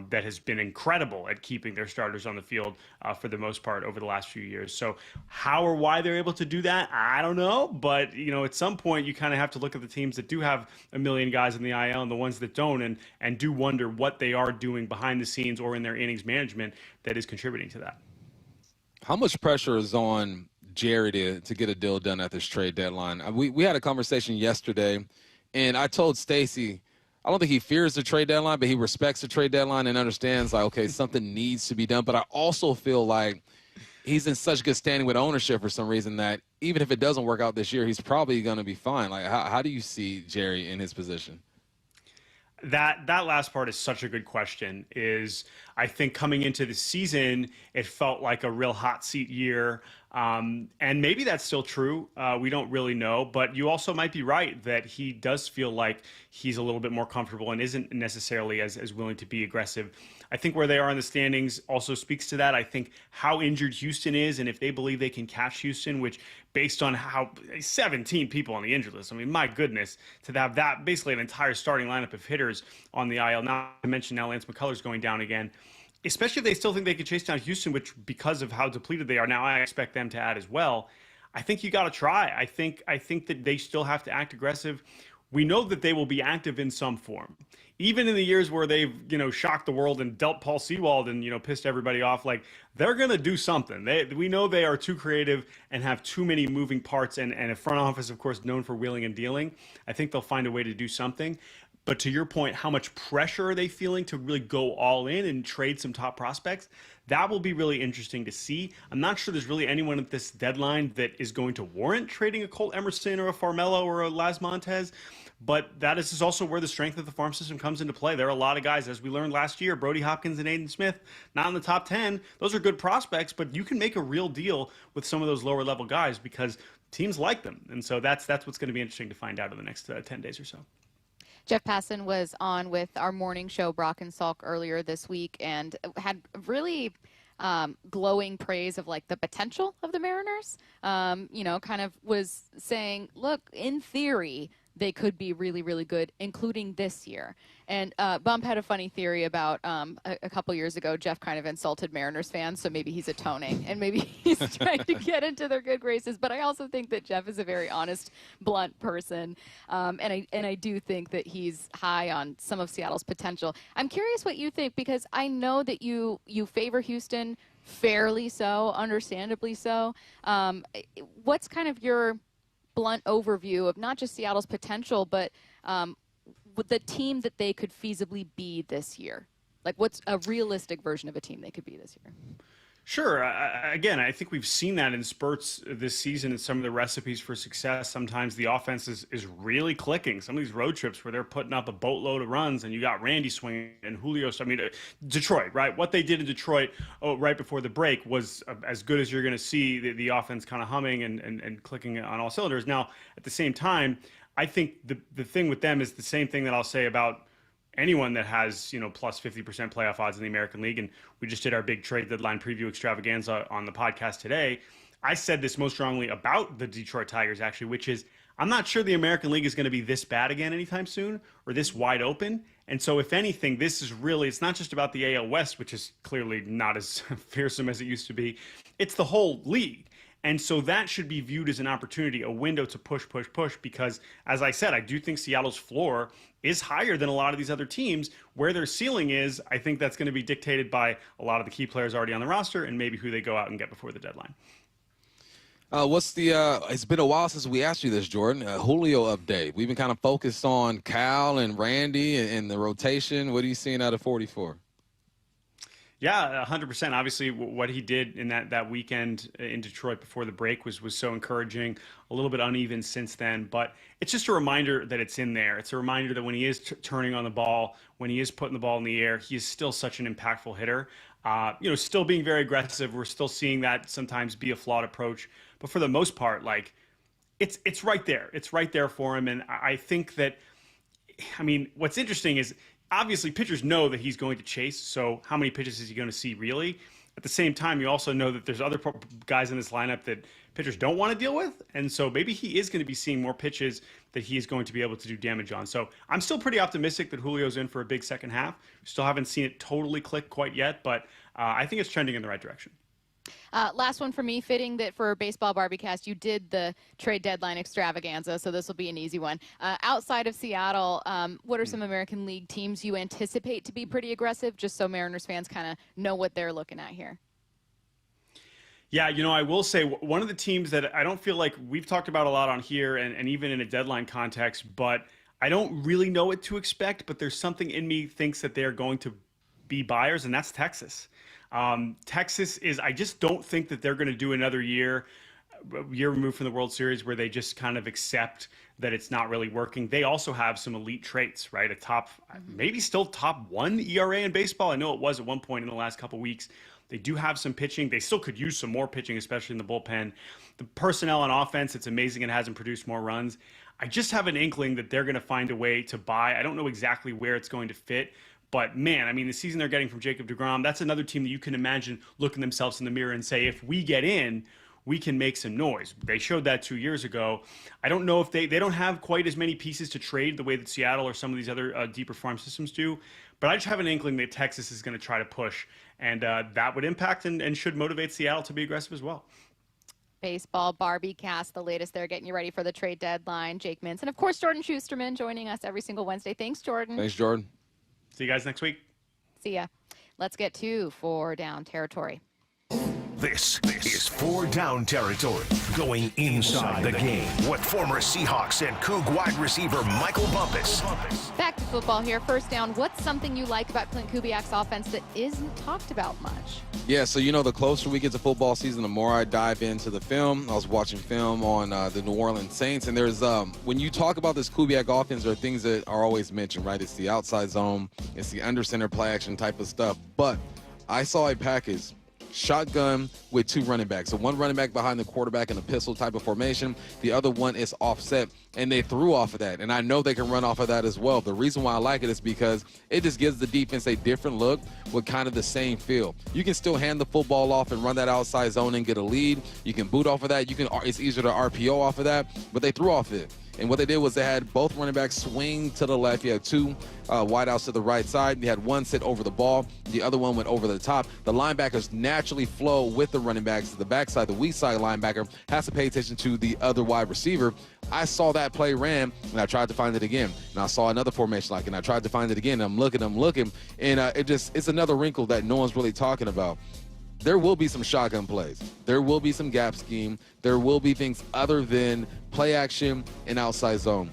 that has been incredible at keeping their starters on the field for the most part over the last few years. So how or why they're able to do that, I don't know. But, at some point, you kind of have to look at the teams that do have a million guys in the IL and the ones that don't, and do wonder what they are doing behind the scenes or in their innings management that is contributing to that. How much pressure is on Jerry to get a deal done at this trade deadline? We had a conversation yesterday, and I told Stacy, I don't think he fears the trade deadline, but he respects the trade deadline and understands, like, okay, something needs to be done. But I also feel like he's in such good standing with ownership for some reason that even if it doesn't work out this year, he's probably going to be fine. Like, how do you see Jerry in his position? That last part is such a good question. I think coming into the season, it felt like a real hot seat year. And maybe that's still true. We don't really know. But you also might be right that he does feel like he's a little bit more comfortable and isn't necessarily as willing to be aggressive. I think where they are in the standings also speaks to that. I think how injured Houston is, and if they believe they can catch Houston, which based on how 17 people on the injured list, I mean, my goodness, to have that basically an entire starting lineup of hitters on the IL. Not to mention now Lance McCullers going down again. Especially if they still think they could chase down Houston, which because of how depleted they are now, I expect them to add as well. I think you got to try. I think that they still have to act aggressive. We know that they will be active in some form. Even in the years where they've, shocked the world and dealt Paul Sewald and, pissed everybody off, like, they're going to do something. We know they are too creative and have too many moving parts and a front office, of course, known for wheeling and dealing. I think they'll find a way to do something. But to your point, how much pressure are they feeling to really go all in and trade some top prospects? That will be really interesting to see. I'm not sure there's really anyone at this deadline that is going to warrant trading a Colt Emerson or a Farmelo or a Las Montez. But that is also where the strength of the farm system comes into play. There are a lot of guys, as we learned last year, Brody Hopkins and Aiden Smith, not in the top 10. Those are good prospects, but you can make a real deal with some of those lower level guys because teams like them. And so that's what's going to be interesting to find out in the next 10 days or so. Jeff Passan was on with our morning show, Brock and Salk, earlier this week and had really glowing praise of like the potential of the Mariners. Kind of was saying, look, in theory, they could be really, really good, including this year. And Bump had a funny theory about a couple years ago, Jeff kind of insulted Mariners fans, so maybe he's atoning, and maybe he's trying to get into their good graces. But I also think that Jeff is a very honest, blunt person, and I do think that he's high on some of Seattle's potential. I'm curious what you think, because I know that you favor Houston fairly so, understandably so. What's kind of your blunt overview of not just Seattle's potential, but with the team that they could feasibly be this year? Like, what's a realistic version of a team they could be this year? Sure. Again, I think we've seen that in spurts this season and some of the recipes for success. Sometimes the offense is really clicking. Some of these road trips where they're putting up a boatload of runs and you got Randy swinging and Julio. I mean, Detroit, right? What they did in Detroit right before the break was as good as you're going to see the offense kind of humming and clicking on all cylinders. Now, at the same time, I think the thing with them is the same thing that I'll say about anyone that has, plus 50% playoff odds in the American League. And we just did our big trade deadline preview extravaganza on the podcast today. I said this most strongly about the Detroit Tigers, actually, which is I'm not sure the American League is going to be this bad again anytime soon or this wide open. And so if anything, this is really, it's not just about the AL West, which is clearly not as fearsome as it used to be. It's the whole league. And so that should be viewed as an opportunity, a window to push, because, as I said, I do think Seattle's floor is higher than a lot of these other teams. Where their ceiling is, I think that's going to be dictated by a lot of the key players already on the roster and maybe who they go out and get before the deadline. It's been a while since we asked you this, Jordan. Julio update. We've been kind of focused on Cal and Randy and the rotation. What are you seeing out of 44? Yeah, 100%. Obviously, what he did in that weekend in Detroit before the break was so encouraging. A little bit uneven since then, but it's just a reminder that it's in there. It's a reminder that when he is turning on the ball, when he is putting the ball in the air, he is still such an impactful hitter. Still being very aggressive. We're still seeing that sometimes be a flawed approach, but for the most part, like it's right there. It's right there for him, and I think that, what's interesting is, obviously, pitchers know that he's going to chase, so how many pitches is he going to see, really? At the same time, you also know that there's other guys in this lineup that pitchers don't want to deal with. And so maybe he is going to be seeing more pitches that he is going to be able to do damage on. So I'm still pretty optimistic that Julio's in for a big second half. Still haven't seen it totally click quite yet, but I think it's trending in the right direction. Last one for me, fitting that for Baseball Barbiecast, you did the trade deadline extravaganza, so this will be an easy one. Outside of Seattle, what are some American League teams you anticipate to be pretty aggressive, just so Mariners fans kind of know what they're looking at here? Yeah, I will say one of the teams that I don't feel like we've talked about a lot on here and even in a deadline context, but I don't really know what to expect, but there's something in me thinks that they're going to be buyers, and that's Texas. Texas I just don't think that they're going to do another year removed from the World Series where they just kind of accept that it's not really working. They also have some elite traits, right? Maybe still top 1 ERA in baseball. I know it was at one point in the last couple weeks. They do have some pitching. They still could use some more pitching, especially in the bullpen. The personnel on offense, it's amazing it hasn't produced more runs. I just have an inkling that they're going to find a way to buy. I don't know exactly where it's going to fit. But, man, I mean, the season they're getting from Jacob deGrom, that's another team that you can imagine looking themselves in the mirror and say, if we get in, we can make some noise. They showed that 2 years ago. I don't know if they don't have quite as many pieces to trade the way that Seattle or some of these other deeper farm systems do. But I just have an inkling that Texas is going to try to push. And that would impact and should motivate Seattle to be aggressive as well. Baseball Barbiecast, the latest there, getting you ready for the trade deadline. Jake Mintz and, of course, Jordan Shusterman joining us every single Wednesday. Thanks, Jordan. Thanks, Jordan. See you guys next week. See ya. Let's get to 4 Down territory. This is 4 Down territory, going inside the game with former Seahawks and Coug wide receiver Michael Bumpus. Back to football here. First down, what's something you like about Clint Kubiak's offense that isn't talked about much? Yeah, so the closer we get to football season, the more I dive into the film. I was watching film on the New Orleans Saints, and there's when you talk about this Kubiak offense, there are things that are always mentioned, right? It's the outside zone, it's the under center play action type of stuff. But I saw a package. Shotgun with 2 running backs. So one running back behind the quarterback in a pistol type of formation. The other one is offset, and they threw off of that. And I know they can run off of that as well. The reason why I like it is because it just gives the defense a different look with kind of the same feel. You can still hand the football off and run that outside zone and get a lead. You can boot off of that. It's easier to RPO off of that, but they threw off it. And what they did was they had both running backs swing to the left. You had 2 wideouts to the right side. You had one sit over the ball. The other one went over the top. The linebackers naturally flow with the running backs to the backside. The weak side linebacker has to pay attention to the other wide receiver. I saw that play ran, and I tried to find it again. And I saw another formation like it, and I tried to find it again. I'm looking, and it's another wrinkle that no one's really talking about. There will be some shotgun plays. There will be some gap scheme. There will be things other than play action and outside zone.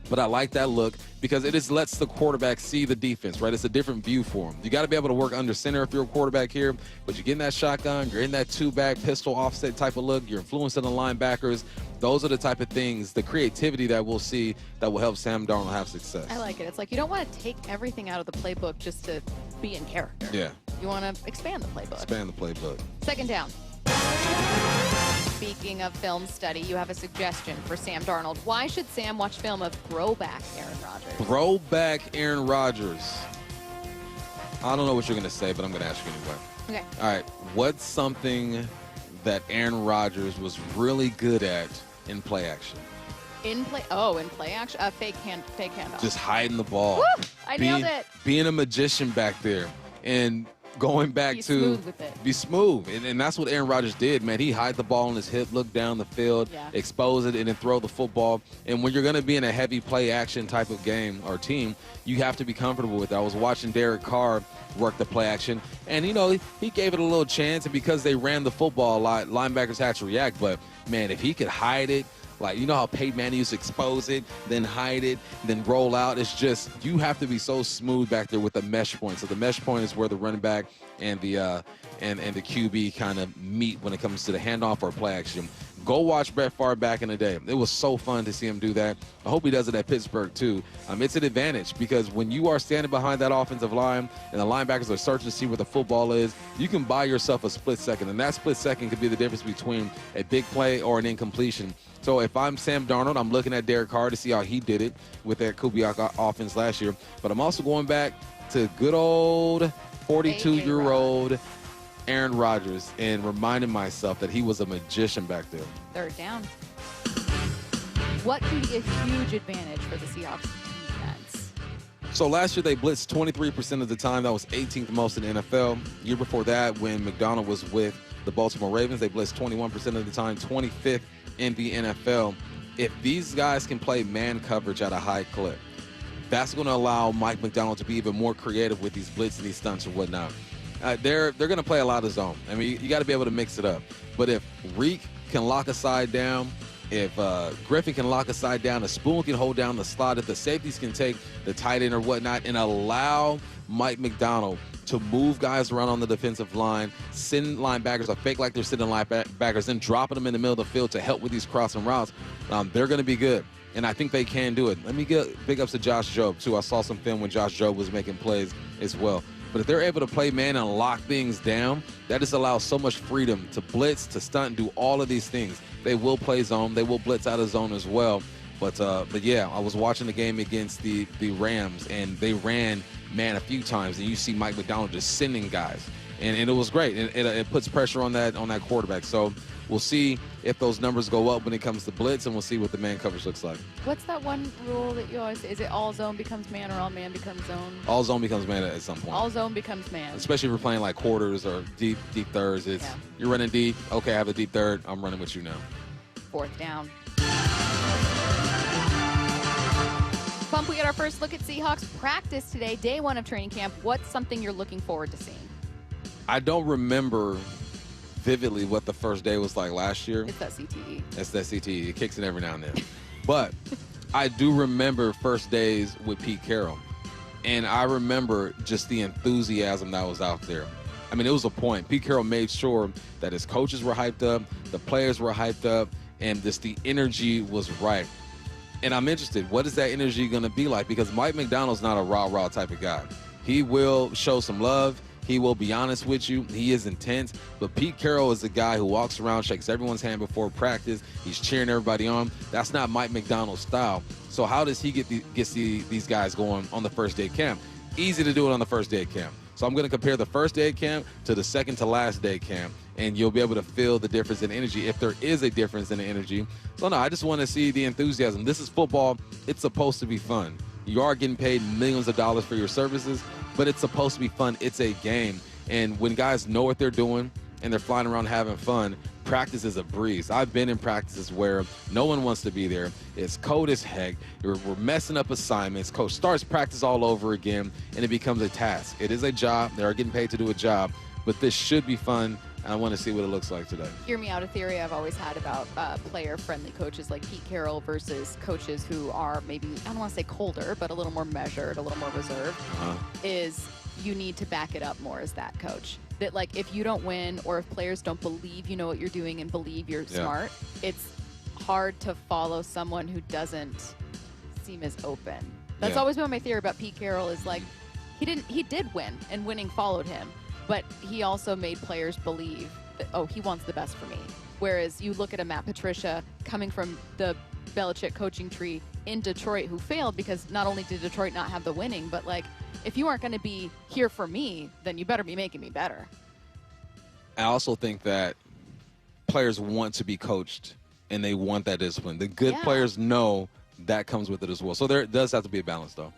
But I like that look because it just lets the quarterback see the defense, right? It's a different view for him. You got to be able to work under center if you're a quarterback here, but you're getting that shotgun, you're in that 2-back pistol offset type of look, you're influencing the linebackers. Those are the type of things, the creativity that we'll see that will help Sam Darnold have success. I like it. It's like you don't want to take everything out of the playbook just to be in character. Yeah. You want to expand the playbook. Expand the playbook. Second down. Speaking of film study, you have a suggestion for Sam Darnold. Why should Sam watch film of throwback Aaron Rodgers? Throwback Aaron Rodgers. I don't know what you're going to say, but I'm going to ask you anyway. Okay. All right. What's something that Aaron Rodgers was really good at in play action? In play action? Fake handoff. Just hiding the ball. Woo! I nailed it. Being a magician back there. And going back to smooth with it. Be smooth. And that's what Aaron Rodgers did, man. He hide the ball on his hip, look down the field, expose it, and then throw the football. And when you're going to be in a heavy play action type of game or team, you have to be comfortable with that. I was watching Derek Carr work the play action, and, he gave it a little chance. And because they ran the football a lot, linebackers had to react. But, man, if he could hide it, like, how Peyton Manning used to expose it, then hide it, then roll out. It's just, you have to be so smooth back there with the mesh point. So the mesh point is where the running back and the QB kind of meet when it comes to the handoff or play action. Go watch Brett Favre back in the day. It was so fun to see him do that. I hope he does it at Pittsburgh too. It's an advantage because when you are standing behind that offensive line and the linebackers are searching to see where the football is, you can buy yourself a split second. And that split second could be the difference between a big play or an incompletion. So if I'm Sam Darnold, I'm looking at Derek Carr to see how he did it with that Kubiak offense last year. But I'm also going back to good old 42-year-old Aaron Rodgers and reminding myself that he was a magician back there. Third down. What can be a huge advantage for the Seahawks defense? So last year they blitzed 23% of the time. That was 18th most in the NFL. Year before that, when McDonald was with the Baltimore Ravens, they blitzed 21% of the time, 25th in the NFL. If these guys can play man coverage at a high clip, that's going to allow Mike McDonald to be even more creative with these blitz and these stunts and whatnot. They're going to play a lot of zone. I mean, you got to be able to mix it up. But if Reek can lock a side down, if Griffin can lock a side down, a Spoon can hold down the slot, if the safeties can take the tight end or whatnot and allow Mike McDonald to move guys around on the defensive line, send linebackers or fake like they're sitting linebackers, then dropping them in the middle of the field to help with these crossing routes, they're going to be good. And I think they can do it. Let me give big ups to Josh Jobe, too. I saw some film when Josh Jobe was making plays as well. But if they're able to play man and lock things down, that just allows so much freedom to blitz, to stunt, do all of these things. They will play zone. They will blitz out of zone as well. But yeah, I was watching the game against the Rams, and they ran man a few times, and you see Mike McDonald just sending guys. And it was great. And it puts pressure on that quarterback. So we'll see if those numbers go up when it comes to blitz, and we'll see what the man coverage looks like. What's that one rule that you always say? Is it all zone becomes man or all man becomes zone? All zone becomes man at some point. All zone becomes man. Especially if you're playing like quarters or deep thirds. You're running deep. Okay, I have a deep third. I'm running with you now. Fourth down. Bump, we get our first look at Seahawks practice today, day one of training camp. What's something you're looking forward to seeing? I don't remember vividly what the first day was like last year. It's that CTE. It's that CTE. It kicks in every now and then. But I do remember first days with Pete Carroll. And I remember just the enthusiasm that was out there. I mean, it was a point. Pete Carroll made sure that his coaches were hyped up, the players were hyped up, and just the energy was right. And I'm interested, what is that energy going to be like? Because Mike McDonald's not a rah-rah type of guy. He will show some love. He will be honest with you. He is intense. But Pete Carroll is the guy who walks around, shakes everyone's hand before practice. He's cheering everybody on. That's not Mike McDonald's style. So how does he get these guys going on the first day of camp? Easy to do it on the first day of camp. So I'm going to compare the first day of camp to the second to last day of camp, and you'll be able to feel the difference in energy if there is a difference in the energy. So, no, I just want to see the enthusiasm. This is football. It's supposed to be fun. You are getting paid millions of dollars for your services, but it's supposed to be fun. It's a game. And when guys know what they're doing and they're flying around having fun, practice is a breeze. I've been in practices where no one wants to be there. It's cold as heck. We're messing up assignments. Coach starts practice all over again, and it becomes a task. It is a job. They are getting paid to do a job, but this should be fun. I want to see what it looks like today. Hear me out. A theory I've always had about player-friendly coaches like Pete Carroll versus coaches who are maybe, I don't want to say colder, but a little more measured, a little more reserved, is you need to back it up more as that coach. That, like, if you don't win or if players don't believe you know what you're doing and believe you're smart, it's hard to follow someone who doesn't seem as open. That's always been my theory about Pete Carroll is, like, he did win, and winning followed him. But he also made players believe that, oh, he wants the best for me. Whereas you look at a Matt Patricia coming from the Belichick coaching tree in Detroit who failed because not only did Detroit not have the winning, but, like, if you aren't going to be here for me, then you better be making me better. I also think that players want to be coached and they want that discipline. The good players know that comes with it as well. So there does have to be a balance, though.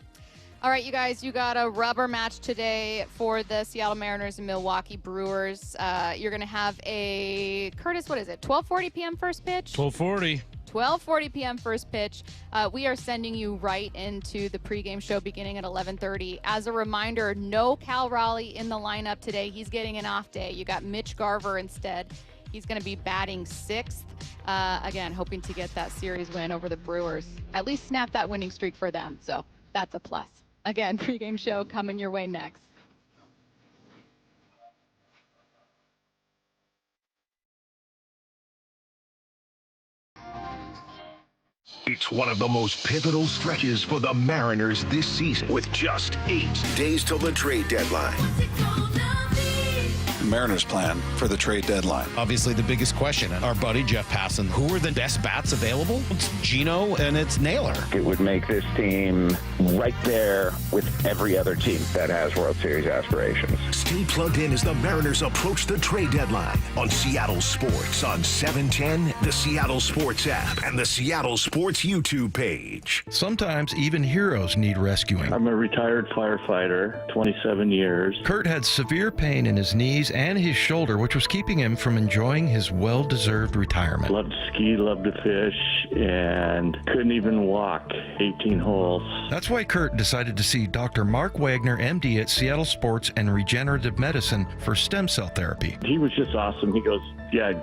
All right, you guys, you got a rubber match today for the Seattle Mariners and Milwaukee Brewers. You're going to have a, Curtis, what is it, 12:40 p.m. first pitch? 12:40. 12:40 p.m. first pitch. We are sending you right into the pregame show beginning at 11:30. As a reminder, no Cal Raleigh in the lineup today. He's getting an off day. You got Mitch Garver instead. He's going to be batting sixth. Again, hoping to get that series win over the Brewers. At least snap that winning streak for them. So that's a plus. Again, pregame show coming your way next. It's one of the most pivotal stretches for the Mariners this season. With just 8 days till the trade deadline. Mariners plan for the trade deadline? Obviously, the biggest question, and our buddy Jeff Passan, who are the best bats available? It's Gino and it's Naylor. It would make this team right there with every other team that has World Series aspirations. Stay plugged in as the Mariners approach the trade deadline on Seattle Sports on 710, the Seattle Sports app, and the Seattle Sports YouTube page. Sometimes even heroes need rescuing. I'm a retired firefighter, 27 years. Kurt had severe pain in his knees and his shoulder, which was keeping him from enjoying his well-deserved retirement. Loved to ski, loved to fish, and couldn't even walk 18 holes. That's why Kurt decided to see Dr. Mark Wagner, MD at Seattle Sports and Regenerative Medicine for stem cell therapy. He was just awesome. He goes, yeah,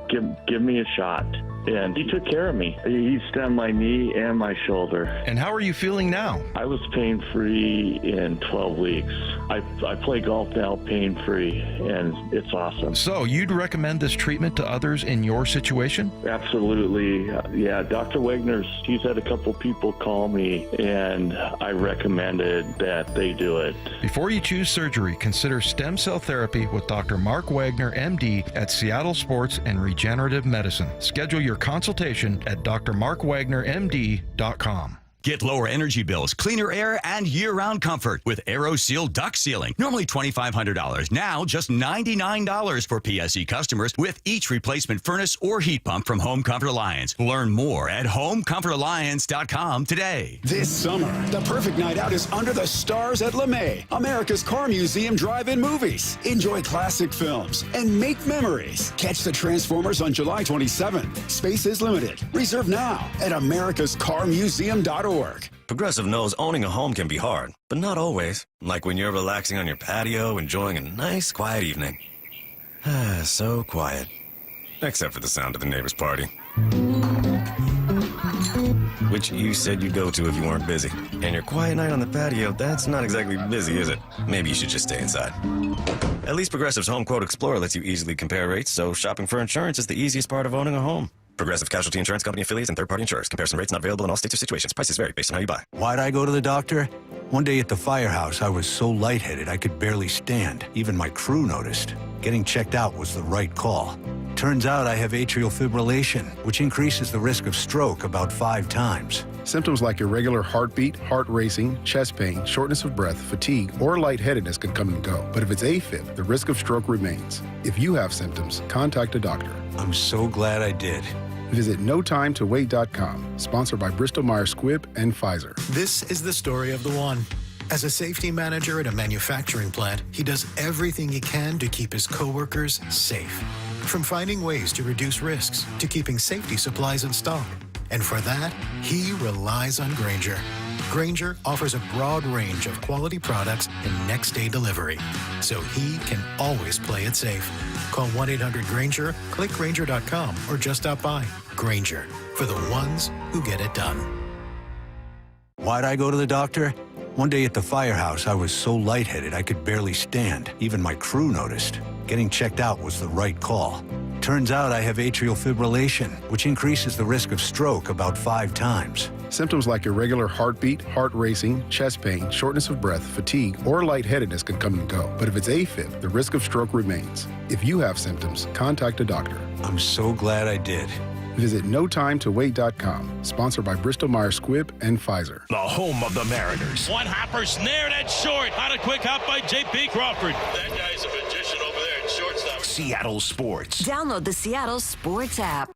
give me a shot. And he took care of me. He stemmed my knee and my shoulder. And how are you feeling now? I was pain-free in 12 weeks. I play golf now pain-free, and it's awesome. So you'd recommend this treatment to others in your situation? Absolutely. Yeah, Dr. Wagner's, he's had a couple people call me, and I recommended that they do it. Before you choose surgery, consider stem cell therapy with Dr. Mark Wagner, MD at Seattle Sports and Regenerative Medicine. Schedule your consultation at drmarkwagnermd.com. Get lower energy bills, cleaner air, and year-round comfort with AeroSeal duct sealing. Normally $2,500. Now just $99 for PSE customers with each replacement furnace or heat pump from Home Comfort Alliance. Learn more at homecomfortalliance.com today. This summer, the perfect night out is under the stars at LeMay, America's Car Museum drive-in movies. Enjoy classic films and make memories. Catch the Transformers on July 27th. Space is limited. Reserve now at americascarmuseum.org. Progressive knows owning a home can be hard, but not always. Like when you're relaxing on your patio, enjoying a nice, quiet evening. So quiet. Except for the sound of the neighbor's party. Which you said you'd go to if you weren't busy. And your quiet night on the patio, that's not exactly busy, is it? Maybe you should just stay inside. At least Progressive's Home Quote Explorer lets you easily compare rates, so shopping for insurance is the easiest part of owning a home. Progressive Casualty Insurance Company affiliates and third-party insurers. Comparison rates not available in all states or situations. Prices vary based on how you buy. Why'd I go to the doctor? One day at the firehouse, I was so lightheaded I could barely stand. Even my crew noticed. Getting checked out was the right call. Turns out I have atrial fibrillation, which increases the risk of stroke about 5 times. Symptoms like irregular heartbeat, heart racing, chest pain, shortness of breath, fatigue, or lightheadedness can come and go. But if it's AFib, the risk of stroke remains. If you have symptoms, contact a doctor. I'm so glad I did. Visit NoTimeToWait.com, sponsored by Bristol-Myers Squibb and Pfizer. This is the story of the one. As a safety manager at a manufacturing plant, he does everything he can to keep his coworkers safe. From finding ways to reduce risks to keeping safety supplies in stock. And for that, he relies on Grainger. Grainger offers a broad range of quality products and next-day delivery, so he can always play it safe. Call 1-800-GRAINGER, click Grainger.com, or just stop by. Grainger, for the ones who get it done. Why'd I go to the doctor? One day at the firehouse, I was so lightheaded I could barely stand. Even my crew noticed. Getting checked out was the right call. Turns out I have atrial fibrillation, which increases the risk of stroke about 5 times. Symptoms like irregular heartbeat, heart racing, chest pain, shortness of breath, fatigue, or lightheadedness can come and go. But if it's AFib, the risk of stroke remains. If you have symptoms, contact a doctor. I'm so glad I did. Visit NoTimeToWait.com, sponsored by Bristol-Myers Squibb and Pfizer. The home of the Mariners. One hopper snared at short. On a quick hop by J.P. Crawford. That guy's a magician over there at shortstop. Seattle Sports. Download the Seattle Sports app.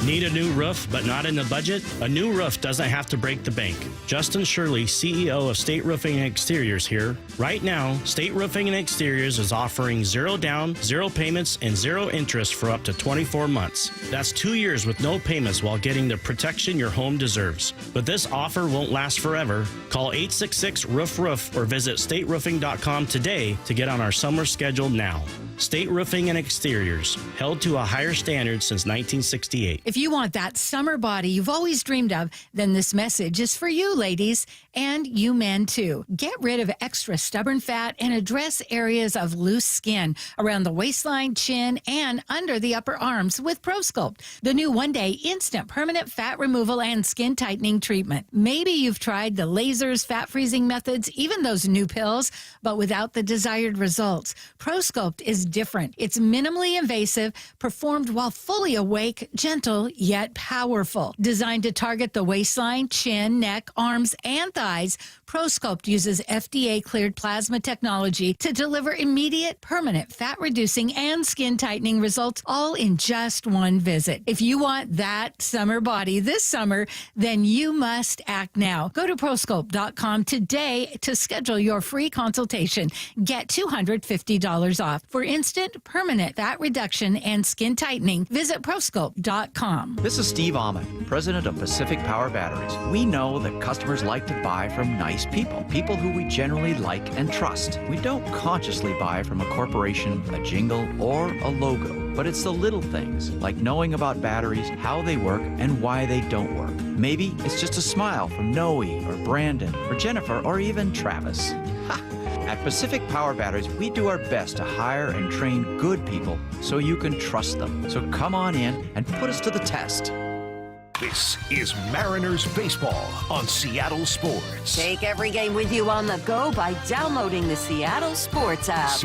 Need a new roof but not in the budget? A new roof doesn't have to break the bank. Justin Shirley, CEO of State Roofing and Exteriors here. Right now, State Roofing and Exteriors is offering 0 down, 0 payments, and 0 interest for up to 24 months. That's 2 years with no payments while getting the protection your home deserves. But this offer won't last forever. Call 866-ROOF-ROOF or visit stateroofing.com today to get on our summer schedule now. State Roofing and Exteriors, held to a higher standard since 1968. If you want that summer body you've always dreamed of, then this message is for you, ladies, and you men too. Get rid of extra stubborn fat and address areas of loose skin around the waistline, chin, and under the upper arms with ProSculpt, the new one-day instant permanent fat removal and skin tightening treatment. Maybe you've tried the lasers, fat freezing methods, even those new pills, but without the desired results. ProSculpt is different. It's minimally invasive, performed while fully awake, gentle yet powerful. Designed to target the waistline, chin, neck, arms, and thighs, ProSculpt uses FDA-cleared plasma technology to deliver immediate, permanent fat-reducing and skin-tightening results, all in just one visit. If you want that summer body this summer, then you must act now. Go to ProSculpt.com today to schedule your free consultation. Get $250 off. For instant, permanent fat reduction and skin tightening, visit ProSculpt.com. This is Steve Ahmed, president of Pacific Power Batteries. We know that customers like to buy from nice people who we generally like and trust. We don't consciously buy from a corporation, a jingle, or a logo, but it's the little things, like knowing about batteries, how they work, and why they don't work. Maybe it's just a smile from Noe, or Brandon, or Jennifer, or even Travis. At Pacific Power Batteries, we do our best to hire and train good people so you can trust them. So come on in and put us to the test. This is Mariners Baseball on Seattle Sports. Take every game with you on the go by downloading the Seattle Sports app.